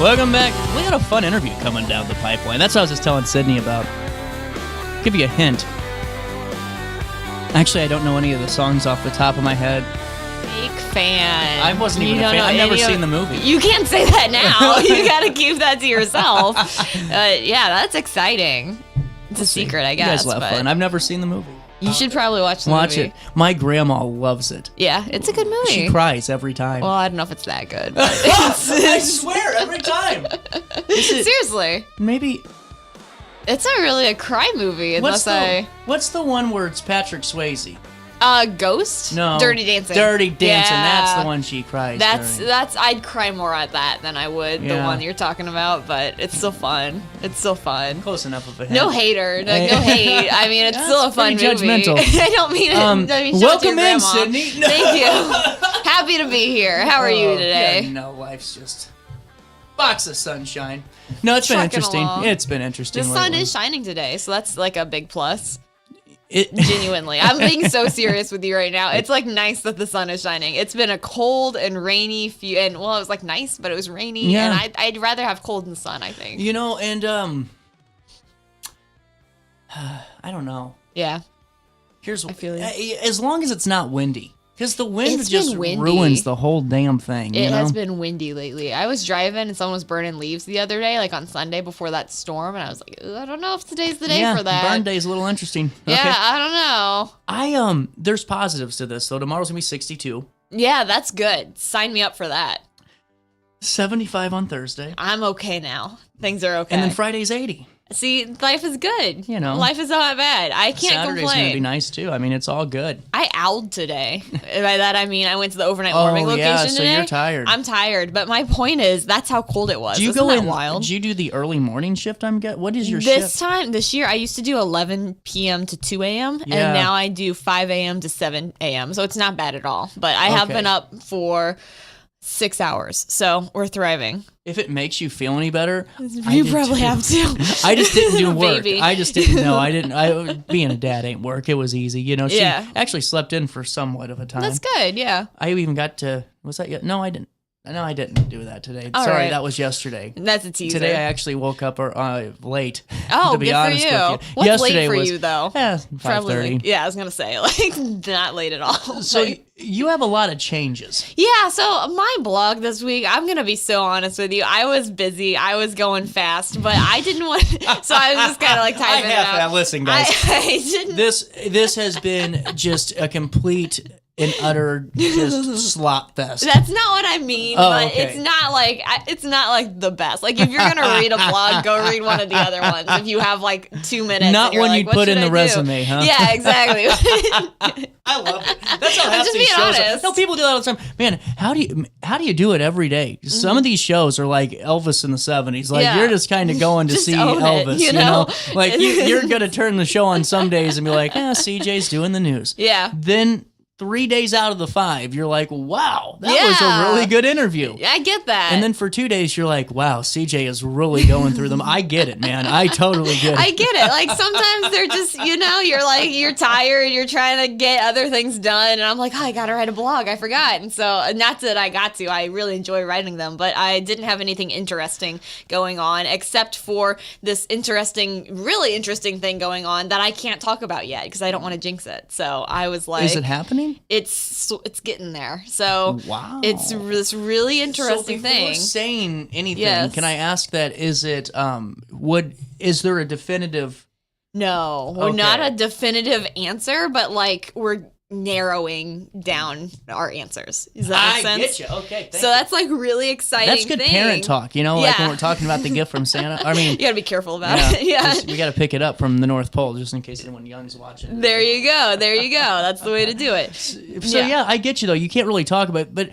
Welcome back. We got a fun interview coming down the pipeline. That's what I was just telling Sydney about. Give you a hint. Actually, I don't know any of the songs off the top of my head. Fake fan. I wasn't even a fan. I've never seen the movie. You can't say that now. You got to keep that to yourself. Yeah, that's exciting. It's a secret, I guess. You guys will have fun. I've never seen the movie. You should probably watch the movie. Watch it. My grandma loves it. Yeah, it's a good movie. She cries every time. Well, I don't know if it's that good. I swear, every time. Seriously. Maybe. It's not really a crime movie What's the one where it's Patrick Swayze? Ghost? No. Dirty Dancing. Dirty Dancing. Yeah. That's the one she cries. That's I'd cry more at that than I would the one you're talking about, but it's still fun. It's still fun. Close enough of a hint. No hater. No hate. I mean, it's still a fun movie. Judgmental. I don't mean it. I mean, welcome in, Sydney. Thank you. Happy to be here. How are you today? Yeah, no, life's just box of sunshine. No, it's been interesting. Along. It's been interesting. The lately. sun is shining today, so that's like a big plus. Genuinely. I'm being so serious with you right now. It's like nice that the sun is shining. It's been a cold and rainy it was like nice, but it was rainy. Yeah. And I'd rather have cold than sun, I think. You know, and I don't know. Yeah. I feel you. As long as it's not windy. Because the wind It's just been windy. ruins the whole damn thing. It has been windy lately. I was driving and someone was burning leaves the other day, like on Sunday before that storm, and I was like, I don't know if today's the day for that. Burn day's a little interesting. Yeah, Okay. I don't know. There's positives to this though. Tomorrow's gonna be 62. Yeah, that's good. Sign me up for that. 75 on Thursday. I'm okay now. Things are okay. And then Friday's 80. See, life is good. You know. Life is not bad. I can't Saturday's complain. going to be nice, too. I mean, it's all good. I owled today. By that, I mean I went to the overnight warming location so today. you're tired. I'm tired, but my point is that's how cold it was. Do you Isn't go that in? wild? Do you do the early morning shift? What is your shift? This year, I used to do 11 p.m. to 2 a.m. Yeah. And now I do 5 a.m. to 7 a.m. So it's not bad at all. But I have been up for 6 hours, so we're thriving. If it makes you feel any better, You probably have to. I just didn't do work. Baby. I just didn't know. Being a dad ain't work. It was easy. You know, she actually slept in for somewhat of a time. That's good, yeah. I even got to, was that yet? No, I didn't. No, I didn't do that today. All Sorry, right. that was yesterday. That's a teaser. Today I actually woke up late. Oh, to be good honest for you. with you. What's Yesterday late for was, you, though? 5:30. Yeah, I was going to say, not late at all. So you have a lot of changes. Yeah, so my blog this week, I'm going to be so honest with you. I was busy. I was going fast, but I didn't want so I was just kind of typing it out. Listen, guys. I didn't. This has been just a complete and utter just slop fest. That's not what I mean, but okay. it's not like the best. Like if you're gonna read a blog, go read one of the other ones. If you have 2 minutes, Not and you're one like, you'd what put should in the I do? resume, huh? Yeah, exactly. I love it. That's how I'm half just these being shows are. honest. No, people do that all the time. Man, how do you do it every day? Some of these shows are like Elvis in the 70s. Like Yeah. you're just kind of going to Just see own it, Elvis. you know? Like you're gonna turn the show on some days and be like, CJ's doing the news. Yeah. Then 3 days out of the 5, you're like, wow, that was a really good interview. I get that. And then for 2 days, you're like, wow, CJ is really going through them. I get it, man. I totally get it. I get it. Sometimes they're just, you're tired, you're trying to get other things done. And I'm like, I got to write a blog. I forgot. And so, not that I got to, I really enjoy writing them, but I didn't have anything interesting going on except for this really interesting thing going on that I can't talk about yet because I don't want to jinx it. So I was like, is it happening? It's getting there. So wow. It's this really interesting thing. Before saying anything, Yes. can I ask that, is it, is there a definitive? No, we're not a definitive answer, but we're narrowing down our ansers. Does that make sense? I get you. Okay, so that's really exciting. That's good parent talk, like when we're talking about the gift from Santa. I mean, you gotta be careful about it. Yeah, we gotta pick it up from the North Pole just in case anyone young's watching. There you go. That's the way to do it. So yeah, I get you though. You can't really talk about it, but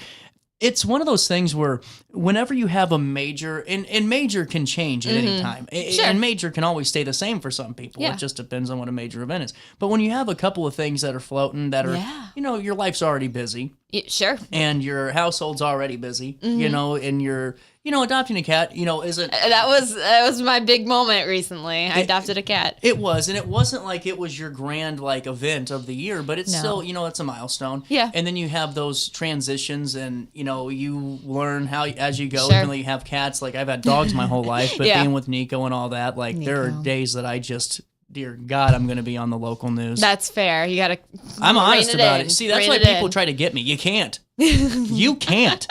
it's one of those things where whenever you have a major, and major can change at any time, Sure. and major can always stay the same for some people. Yeah. It just depends on what a major event is. But when you have a couple of things that are floating that are, your life's already busy. Sure. And your household's already busy, and you're, adopting a cat, isn't... That was my big moment recently. I adopted a cat. It was, and it wasn't like it was your grand, event of the year, but it's still, it's a milestone. Yeah. And then you have those transitions, and, you learn how, as you go, Sure. even though you have cats, I've had dogs my whole life, but being with Nico and all that, there are days that I just... Dear God, I'm going to be on the local news. That's fair. You got to. I'm honest about it. See, that's why people try to get me. You can't. You can't.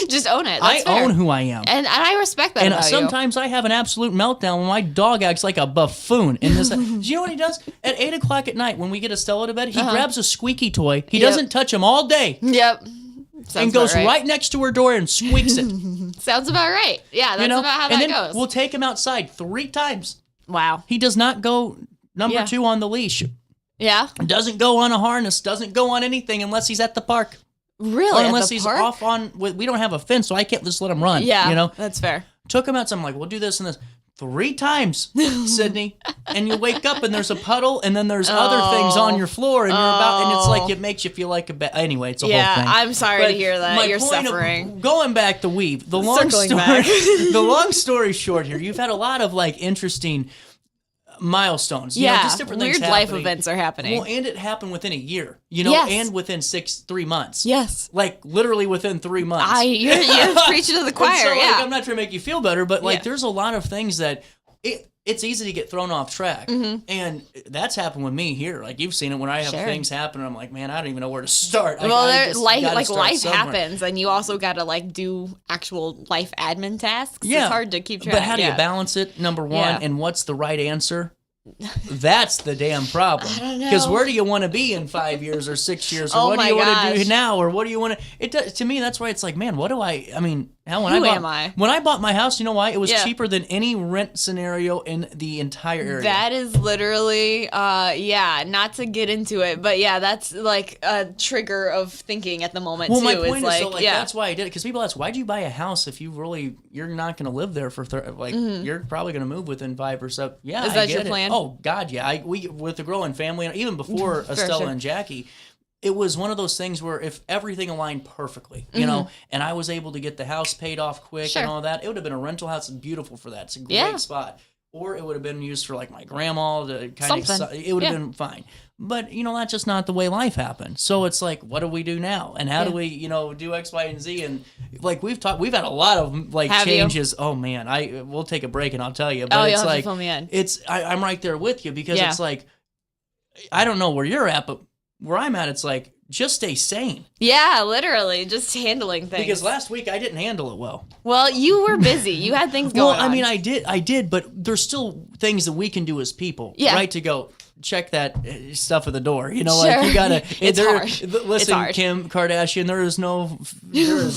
Just own it. I own who I am. And I respect that. And about sometimes I have an absolute meltdown when my dog acts like a buffoon. Do you know what he does? At 8 o'clock at night when we get Estella to bed, he grabs a squeaky toy. He doesn't touch him all day. Yep. And goes right next to her door and squeaks it. Sounds about right. Yeah, that's about how that goes. We'll take him outside 3 times. Wow. He does not go number 2 on the leash. Yeah. Doesn't go on a harness. Doesn't go on anything unless he's at the park. Really? Or unless he's off on... We don't have a fence, so I can't just let him run. Yeah, that's fair. Took him outside. I'm like, we'll do this and this. 3 times, Sydney. And you wake up and there's a puddle and then there's other things on your floor and you're about... And it's like it makes you feel like a... Anyway, it's a whole thing. I'm sorry to hear that. You're point suffering. Going back the weave. The long story short here, you've had a lot of interesting... milestones, just different things weird life events are happening. Well, and it happened within a year, and within 3 months. Yes, literally within 3 months. You're preaching to the choir. So, I'm not trying to make you feel better, but there's a lot of things that it's easy to get thrown off track, and that's happened with me here. You've seen it when I have things happen, and I'm like, man, I don't even know where to start. Life happens, and you also got to do actual life admin tasks. Yeah, it's hard to keep track. But how do you balance it? Number one, and what's the right answer? That's the damn problem. Because where do you want to be in 5 years or 6 years? Or what do you want to do now? Or what do you want to... To me, that's why it's like, man, what do I... I mean, Hell, Who am I? When I bought my house, you know why? It was Yeah. cheaper than any rent scenario in the entire area. That is literally, not to get into it, but yeah, that's like a trigger of thinking at the moment, well, too. my point is is, that's why I did it. Because people ask, why'd you buy a house if you're not going to live there for, you're probably going to move within 5 or so. Yeah, Is that your plan? Oh, God, yeah. We with the growing family, and even before Estella sure. and Jackie, it was one of those things where if everything aligned perfectly, you know, and I was able to get the house paid off quick and all that, it would have been a rental house. It's beautiful for that. It's a great spot. Or it would have been used for like my grandma to kind of, it would have been fine. But, you know, that's just not the way life happened. So it's like, what do we do now? And how do we, you know, do X, Y, and Z? And like we've had a lot of like changes. You? Oh man, we'll take a break and I'll tell you. But it's like, I'm right there with you because it's like, I don't know where you're at, but where I'm at, it's like, just stay sane. Yeah, literally, just handling things. Because last week I didn't handle it well. Well, you were busy. You had things going on. Well, I mean, I did, but there's still things that we can do as people, right? To go check that stuff at the door. You know, like you gotta. It's hard. Listen, it's hard. Kim Kardashian, there is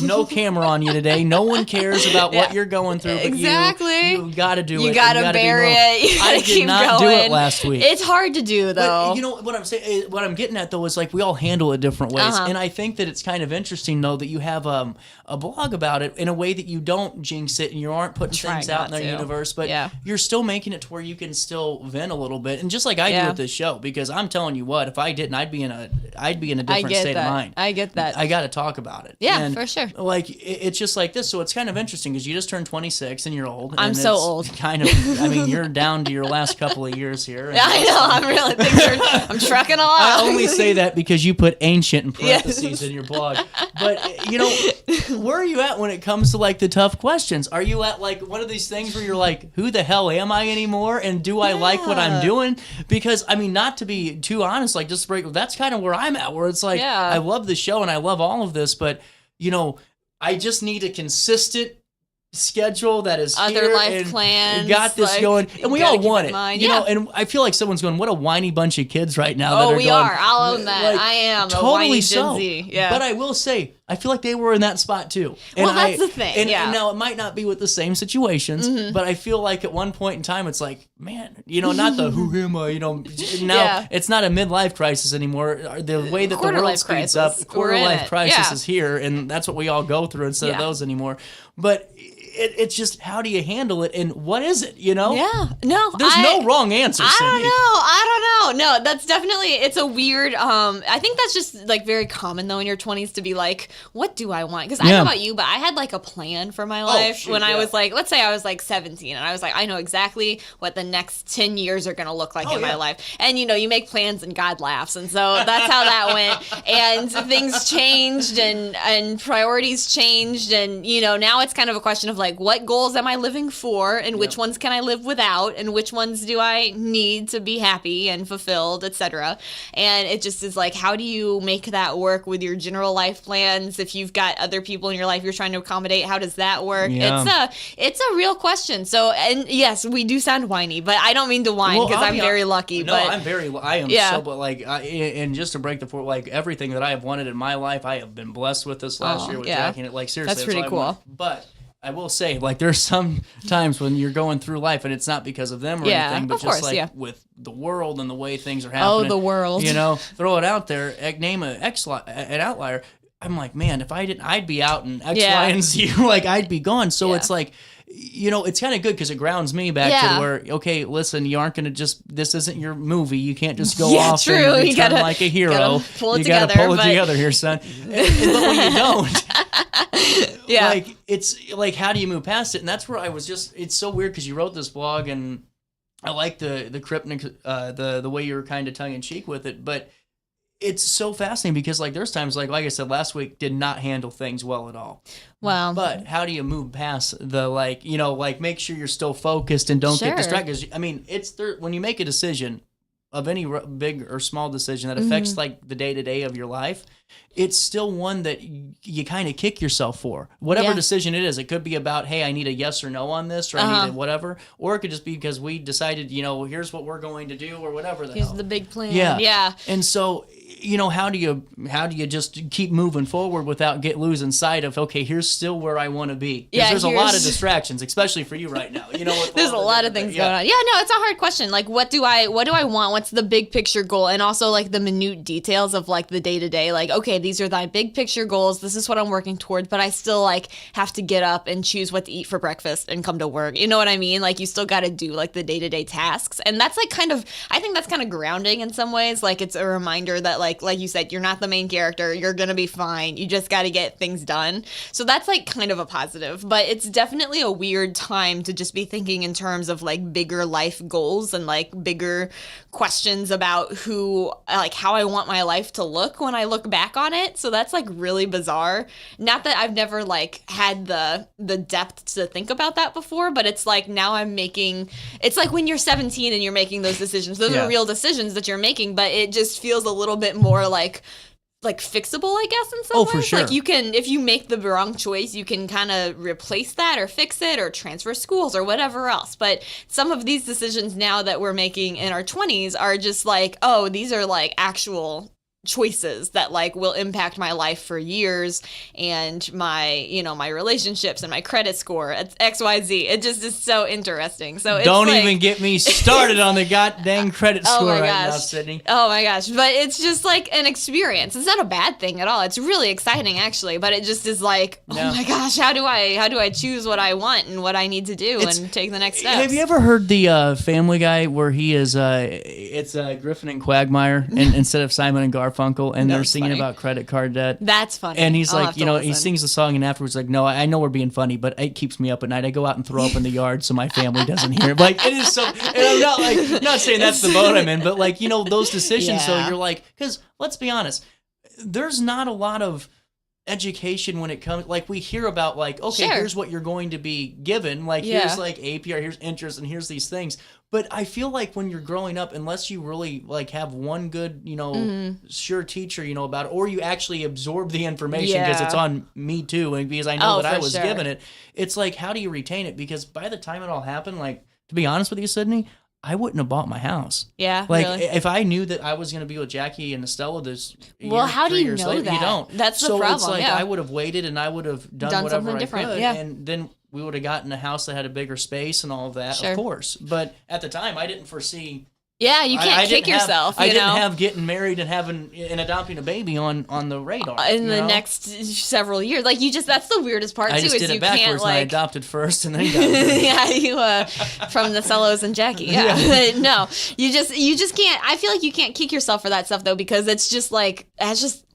no camera on you today. No one cares about what you're going through. But exactly. You gotta do it. You gotta bury it. You gotta I did not do it last week. It's hard to do though. But, you know what I'm saying? What I'm getting at though is like we all handle it different ways, and I think that it's kind of interesting though that you have a blog about it in a way that you don't jinx it and you aren't putting things out in the universe, but you're still making it to where you can still vent a little bit, and just like I do with this show, because I'm telling you what, if I didn't, I'd be in a different state of mind. I get that. I got to talk about it. Yeah, and for sure. Like it's just like this, so it's kind of interesting because you just turned 26 and you're old. I'm and so it's old. Kind of. I mean, you're down to your last couple of years here. Yeah, I know. I'm really. I'm trucking along. I only say that because you put ancient in parentheses in your blog. But you know, where are you at when it comes to like the tough questions? Are you at like one of these things where you're like, who the hell am I anymore? And do I like what I'm doing? Because I mean, not to be too honest, like just break. That's kind of where I'm at. Where it's like, I love the show and I love all of this, but you know, I just need a consistent schedule that is other here life and plans. Got this like, going, and we all want it. You know, and I feel like someone's going, "What a whiny bunch of kids right now!" Oh, that are we going, are. I'll own that. Like, I am totally a whiny so. Gen Z. Yeah, but I will say, I feel like they were in that spot too. And well, that's the thing. And now it might not be with the same situations, but I feel like at one point in time, it's like, man, you know, not the who am I? You know, now it's not a midlife crisis anymore. The way that the world speeds up, quarter life crisis is here, and that's what we all go through instead of those anymore. But it's just, how do you handle it, and what is it, you know? Yeah. No. There's no wrong answer, Cindy. I don't know. No, that's definitely, it's a weird, I think that's just like very common though in your 20s to be like, what do I want? Because I don't know about you, but I had like a plan for my life when I was like, let's say I was like 17 and I was like, I know exactly what the next 10 years are going to look like in my life. And you know, you make plans and God laughs. And so that's how that went. And things changed and priorities changed. And you know, now it's kind of a question of like, what goals am I living for, and which ones can I live without, and which ones do I need to be happy and fulfilled, etc. And it just is like, how do you make that work with your general life plans? If you've got other people in your life you're trying to accommodate, how does that work? It's a real question. So, and yes, we do sound whiny, but I don't mean to whine because I'm very lucky. No, but I am so, but like, and just to break the fourth, like everything that I have wanted in my life, I have been blessed with this last year with Jackie. And like seriously, that's pretty cool. But I will say, like, there's some times when you're going through life and it's not because of them or anything, but just like with the world and the way things are happening. Oh, the world. You know, throw it out there, name an outlier. I'm like, man, if I didn't, I'd be out in X, Y, and Z. Like, I'd be gone. So it's like, you know, it's kind of good because it grounds me back to where, okay, listen, you aren't going to just, this isn't your movie. You can't just go off and return you gotta, like a hero. You got to pull it together here, son. But when you don't, like, it's like, how do you move past it? And that's where I was just, it's so weird because you wrote this blog and I like the cryptic, the way you were kind of tongue in cheek with it, but it's so fascinating because like there's times like I said last week, did not handle things well at all. Wow. But how do you move past the like, you know, like make sure you're still focused and don't get distracted? I mean, it's when you make a decision of any big or small decision that affects like the day-to-day of your life, it's still one that you kind of kick yourself for. Whatever decision it is, it could be about, hey, I need a yes or no on this, or I need a whatever, or it could just be because we decided, you know, here's what we're going to do or whatever. Here's the big plan. Yeah. And so, how do you just keep moving forward without losing sight of, okay, here's still where I want to be? Because there's a lot of distractions, especially for you right now. There's a lot of things going on. Yeah, no, it's a hard question. Like, what do I want? What's the big picture goal? And also like the minute details of like the day to day. Like, okay, these are my big picture goals. This is what I'm working towards. But I still like have to get up and choose what to eat for breakfast and come to work. You know what I mean? Like, you still got to do like the day to day tasks, and that's like I think that's kind of grounding in some ways. Like, it's a reminder that like you said, you're not the main character. You're gonna be fine. You just got to get things done. So that's like kind of a positive. But it's definitely a weird time to just be thinking in terms of like bigger life goals and like bigger questions about how I want my life to look when I look back on it. So that's like really bizarre. Not that I've never like had the depth to think about that before, but it's like now it's like when you're 17 and you're making those decisions. Those are real decisions that you're making, but it just feels a little bit more like fixable, I guess, in some ways. For sure. Like, you can, if you make the wrong choice, you can kind of replace that or fix it or transfer schools or whatever else. But some of these decisions now that we're making in our 20s are just like, oh, these are like actual choices that like will impact my life for years, and my my relationships and my credit score. It's XYZ. It just is so interesting. So don't even get me started on the goddamn credit score right now, Sydney. Oh my gosh. But it's just like an experience. It's not a bad thing at all. It's really exciting actually, but it just is like, oh my gosh, how do I choose what I want and what I need to do and take the next steps? Have you ever heard the Family Guy where he is it's Griffin and Quagmire and instead of Simon and Garfunkel, and they're singing about credit card debt? That's funny. And he's like, he sings the song, and afterwards like, no, I know we're being funny, but it keeps me up at night. I go out and throw up in the yard so my family doesn't hear it. Like, it is so, and I'm not saying that's the boat I'm in, but like, those decisions. So you're like, because let's be honest, there's not a lot of education when it comes, like, we hear about like, okay, here's what you're going to be given, like here's like APR, here's interest, and here's these things. But I feel like when you're growing up, unless you really like have one good sure teacher about it, or you actually absorb the information, because it's on me too, and because I know that I was given it, it's like, how do you retain it? Because by the time it all happened, like, to be honest with you, Sydney, I wouldn't have bought my house. Yeah, like really? If I knew that I was going to be with Jackie and Estella this how do you know later, that? You don't. That's the problem. So it's like I would have waited and I would have done whatever something I different. could, yeah. and then we would have gotten a house that had a bigger space and all of that, of course. But at the time, I didn't foresee. Yeah, you can't kick yourself. I didn't have getting married and having and adopting a baby on the radar in the next several years. Like, that's the weirdest part too. I just did it backwards. And I adopted first and then got married. Yeah, you from the Cellos and Jackie. Yeah. No, you just can't. I feel like you can't kick yourself for that stuff though, because it's just like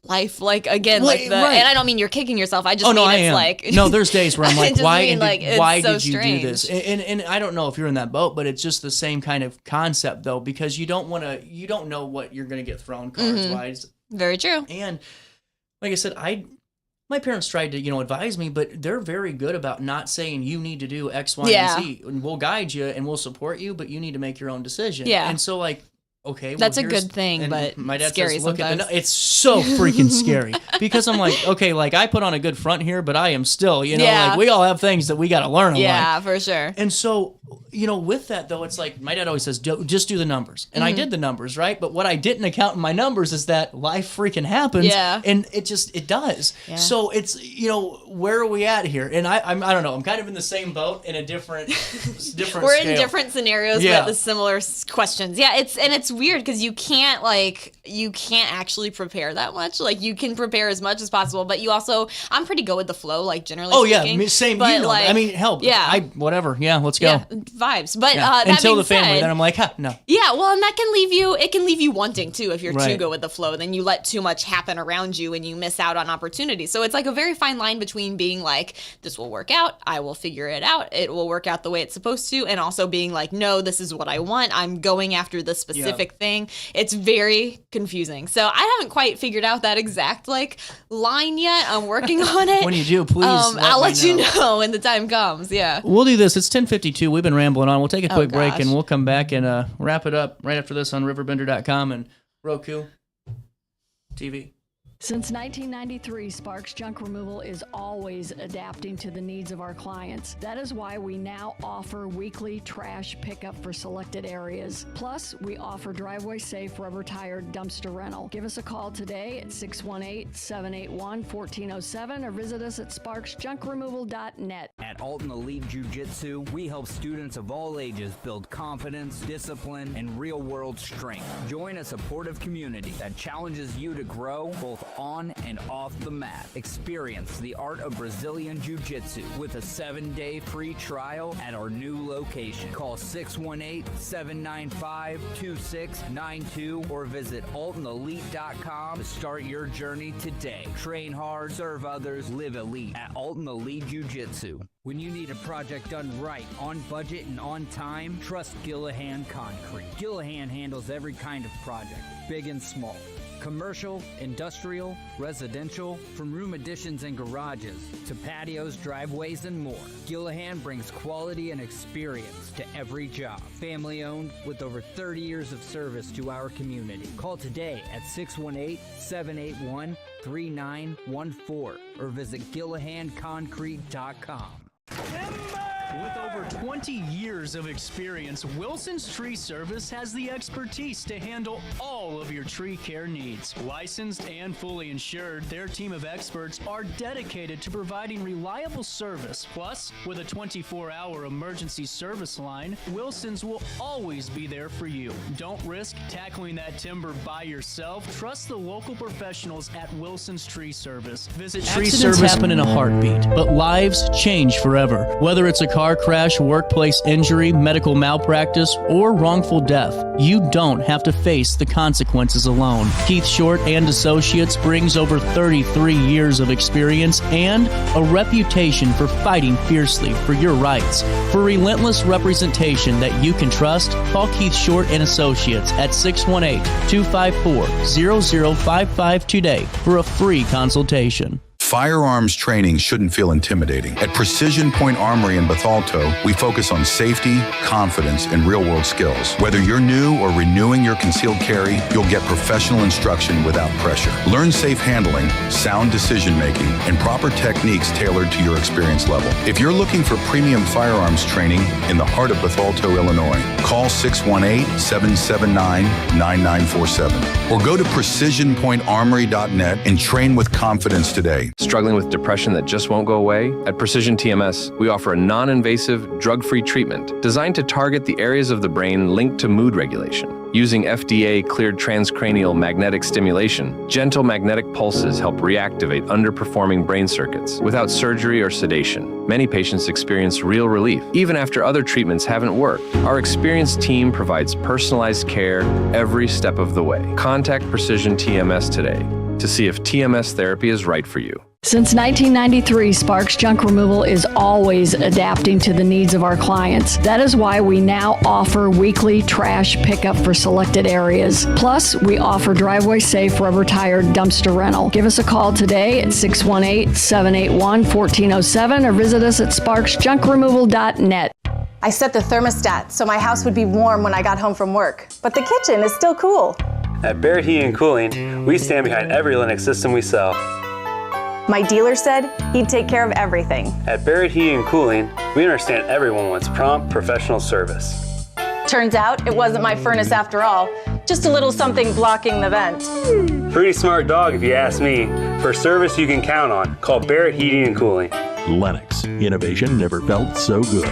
life. Like, again, and I don't mean you're kicking yourself. I just mean it's like no. There's days where I'm like, why did you strange. do this? And I don't know if you're in that boat, but it's just the same kind of concept though, because you don't know what you're going to get thrown cards wise. Very true. And like I said, my parents tried to advise me, but they're very good about not saying you need to do X, Y, and Z, and we'll guide you and we'll support you, but you need to make your own decision. Yeah. And so like, okay, that's a good thing, but my dad scary says, look sometimes. it's so freaking scary, because I'm like, okay, like I put on a good front here, but I am still, like we all have things that we got to learn. Yeah, for sure. And so, with that though, it's like my dad always says, just do the numbers. And I did the numbers, right? But what I didn't account in my numbers is that life freaking happens. Yeah. And it does. Yeah. So it's, where are we at here? And I don't know. I'm kind of in the same boat in a different We're scale. in different scenarios, but the similar questions. Yeah, it's weird because you can't actually prepare that much. Like, you can prepare as much as possible, but you also, I'm pretty go with the flow, like, generally speaking. Yeah, same. But like, I mean, help. Yeah. Whatever. Yeah, let's go. Yeah, vibes. But that until being the family, said, then I'm like, no. Yeah, well, and that can leave you wanting too if you're too go with the flow. Then you let too much happen around you and you miss out on opportunities. So it's like a very fine line between being like, this will work out, I will figure it out, it will work out the way it's supposed to, and also being like, no, this is what I want, I'm going after this specific thing. It's very confusing. So I haven't quite figured out that exact line yet. I'm working on it. When you do, please I'll let you know when the time comes. Yeah. We'll do this. It's 10:52. We've been rambling on. We'll take a quick break and we'll come back and wrap it up right after this on RiverBender.com and Roku TV. Since 1993, Sparks Junk Removal is always adapting to the needs of our clients. That is why we now offer weekly trash pickup for selected areas. Plus, we offer driveway-safe rubber-tired dumpster rental. Give us a call today at 618-781-1407 or visit us at sparksjunkremoval.net. At Alton Elite Jiu-Jitsu, we help students of all ages build confidence, discipline, and real-world strength. Join a supportive community that challenges you to grow both on and off the mat. Experience the art of Brazilian Jiu-Jitsu with a 7-day free trial at our new location. Call 618-795-2692 or visit altonelite.com to start your journey today. Train hard, serve others, live elite at Alton Elite Jiu-Jitsu. When you need a project done right, on budget, and on time, trust Gillahan Concrete. Gillahan handles every kind of project, big and small. Commercial, industrial, residential, from room additions and garages to patios, driveways, and more. Gillahan brings quality and experience to every job. Family owned with over 30 years of service to our community. Call today at 618-781-3914 or visit GillahanConcrete.com. With over 20 years of experience, Wilson's Tree Service has the expertise to handle all of your tree care needs. Licensed and fully insured, their team of experts are dedicated to providing reliable service. Plus, with a 24-hour emergency service line, Wilson's will always be there for you. Don't risk tackling that timber by yourself. Trust the local professionals at Wilson's Tree Service. Visit Tree Service. Accidents happen in a heartbeat, but lives change forever. Whether it's a car crash, workplace injury, medical malpractice, or wrongful death, you don't have to face the consequences alone. Keith Short and Associates brings over 33 years of experience and a reputation for fighting fiercely for your rights. For relentless representation that you can trust, call Keith Short and Associates at 618-254-0055 today for a free consultation. Firearms training shouldn't feel intimidating. At Precision Point Armory in Bethalto, we focus on safety, confidence, and real-world skills. Whether you're new or renewing your concealed carry, you'll get professional instruction without pressure. Learn safe handling, sound decision-making, and proper techniques tailored to your experience level. If you're looking for premium firearms training in the heart of Bethalto, Illinois, call 618-779-9947 or go to precisionpointarmory.net and train with confidence today. Struggling with depression that just won't go away? At Precision TMS, we offer a non-invasive, drug-free treatment designed to target the areas of the brain linked to mood regulation. Using FDA-cleared transcranial magnetic stimulation, gentle magnetic pulses help reactivate underperforming brain circuits without surgery or sedation. Many patients experience real relief, even after other treatments haven't worked. Our experienced team provides personalized care every step of the way. Contact Precision TMS today to see if TMS therapy is right for you. Since 1993, Sparks Junk Removal is always adapting to the needs of our clients. That is why we now offer weekly trash pickup for selected areas. Plus, we offer driveway-safe rubber-tired dumpster rental. Give us a call today at 618-781-1407 or visit us at sparksjunkremoval.net. I set the thermostat so my house would be warm when I got home from work, but the kitchen is still cool. At Barrett Heating and Cooling, we stand behind every Linux system we sell. My dealer said he'd take care of everything. At Barrett Heating and Cooling, we understand everyone wants prompt, professional service. Turns out it wasn't my furnace after all, just a little something blocking the vent. Pretty smart dog if you ask me. For service you can count on, call Barrett Heating and Cooling. Lennox. Innovation never felt so good.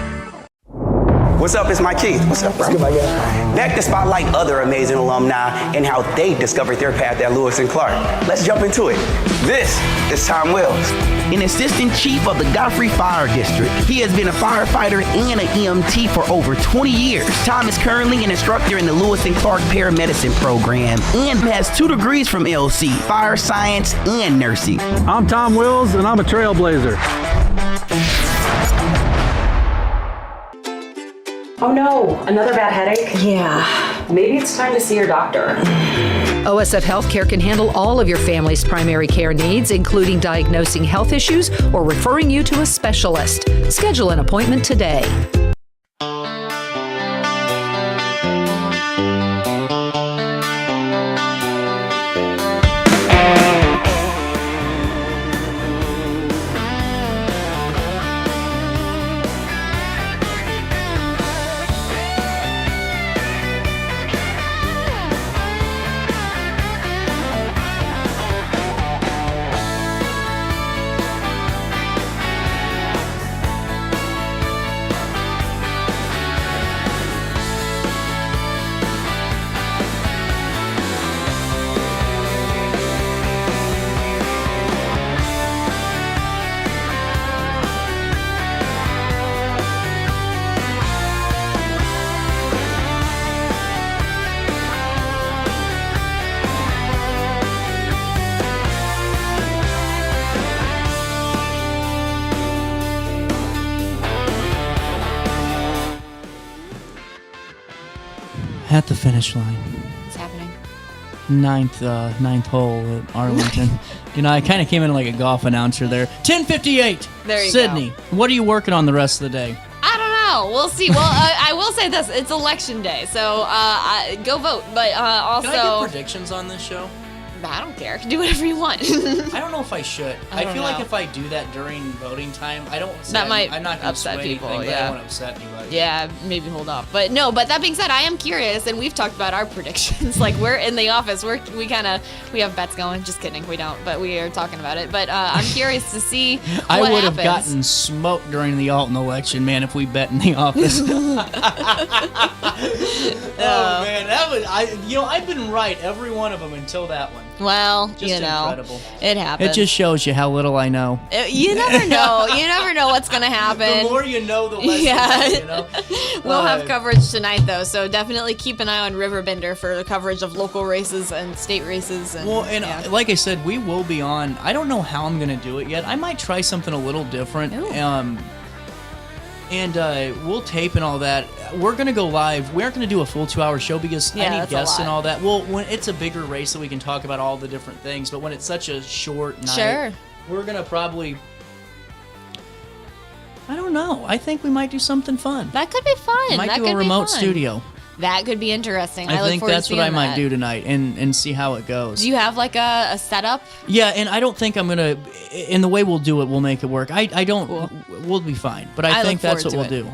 What's up, it's my Keith. What's up, bro? What's good, my guy? Back to spotlight other amazing alumni and how they discovered their path at Lewis and Clark. Let's jump into it. This is Tom Wells. An assistant chief of the Godfrey Fire District. He has been a firefighter and an EMT for over 20 years. Tom is currently an instructor in the Lewis and Clark Paramedicine program and has 2 degrees from LC, fire science and nursing. I'm Tom Wills, and I'm a trailblazer. Oh no, another bad headache? Yeah. Maybe it's time to see your doctor. OSF Healthcare can handle all of your family's primary care needs, including diagnosing health issues or referring you to a specialist. Schedule an appointment today. at the finish line. What's happening? Ninth hole at Arlington. I kind of came in like a golf announcer there. 10:58. There you Sydney, what are you working on the rest of the day? I don't know. We'll see. Well, I will say this: it's election day, so go vote. But also, Can I get predictions on this show? I don't care. Do whatever you want. I don't know if I should. I feel like know. if I do that during voting time, I don't. That might I'm not gonna upset sway people. anything, but Yeah. I don't want to upset anybody. Yeah, maybe hold off. But no, but that being said, I am curious, and we've talked about our predictions. Like, we're in the office, we have bets going. Just kidding, we don't, but we are talking about it. But I'm curious to see what I would have happens. gotten smoked during the Alton election, man, if we bet in the office. Oh man, that was I've been right every one of them until that one. Well, Just incredible. It happens. It just shows you how little I know. You never know. You never know what's going to happen. The more you know, the less you know. We'll have coverage tonight, though, so definitely keep an eye on Riverbender for the coverage of local races and state races. And, like I said, we will be on. I don't know how I'm going to do it yet. I might try something a little different. And we'll tape and all that. We're going to go live. We aren't going to do a full 2-hour show because I need guests and all that. Well, when it's a bigger race, so we can talk about all the different things. But when it's such a short night, we're going to probably... I don't know. I think we might do something fun. That could be fun. Might do a remote studio. That could be interesting. I look think forward that's to what I seeing might that. do tonight and see how it goes. Do you have like a setup? Yeah, and I don't think I'm going to, in the way we'll do it, we'll make it work. I don't, we'll be fine. But I think that's what we'll do.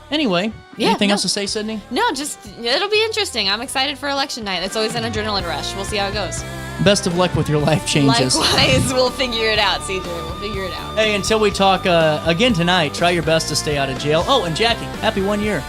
Anyway, anything else to say, Sydney? No, just, it'll be interesting. I'm excited for election night. It's always an adrenaline rush. We'll see how it goes. Best of luck with your life changes. Likewise, we'll figure it out, CJ. We'll figure it out. Hey, until we talk again tonight, try your best to stay out of jail. Oh, and Jackie, happy 1 year.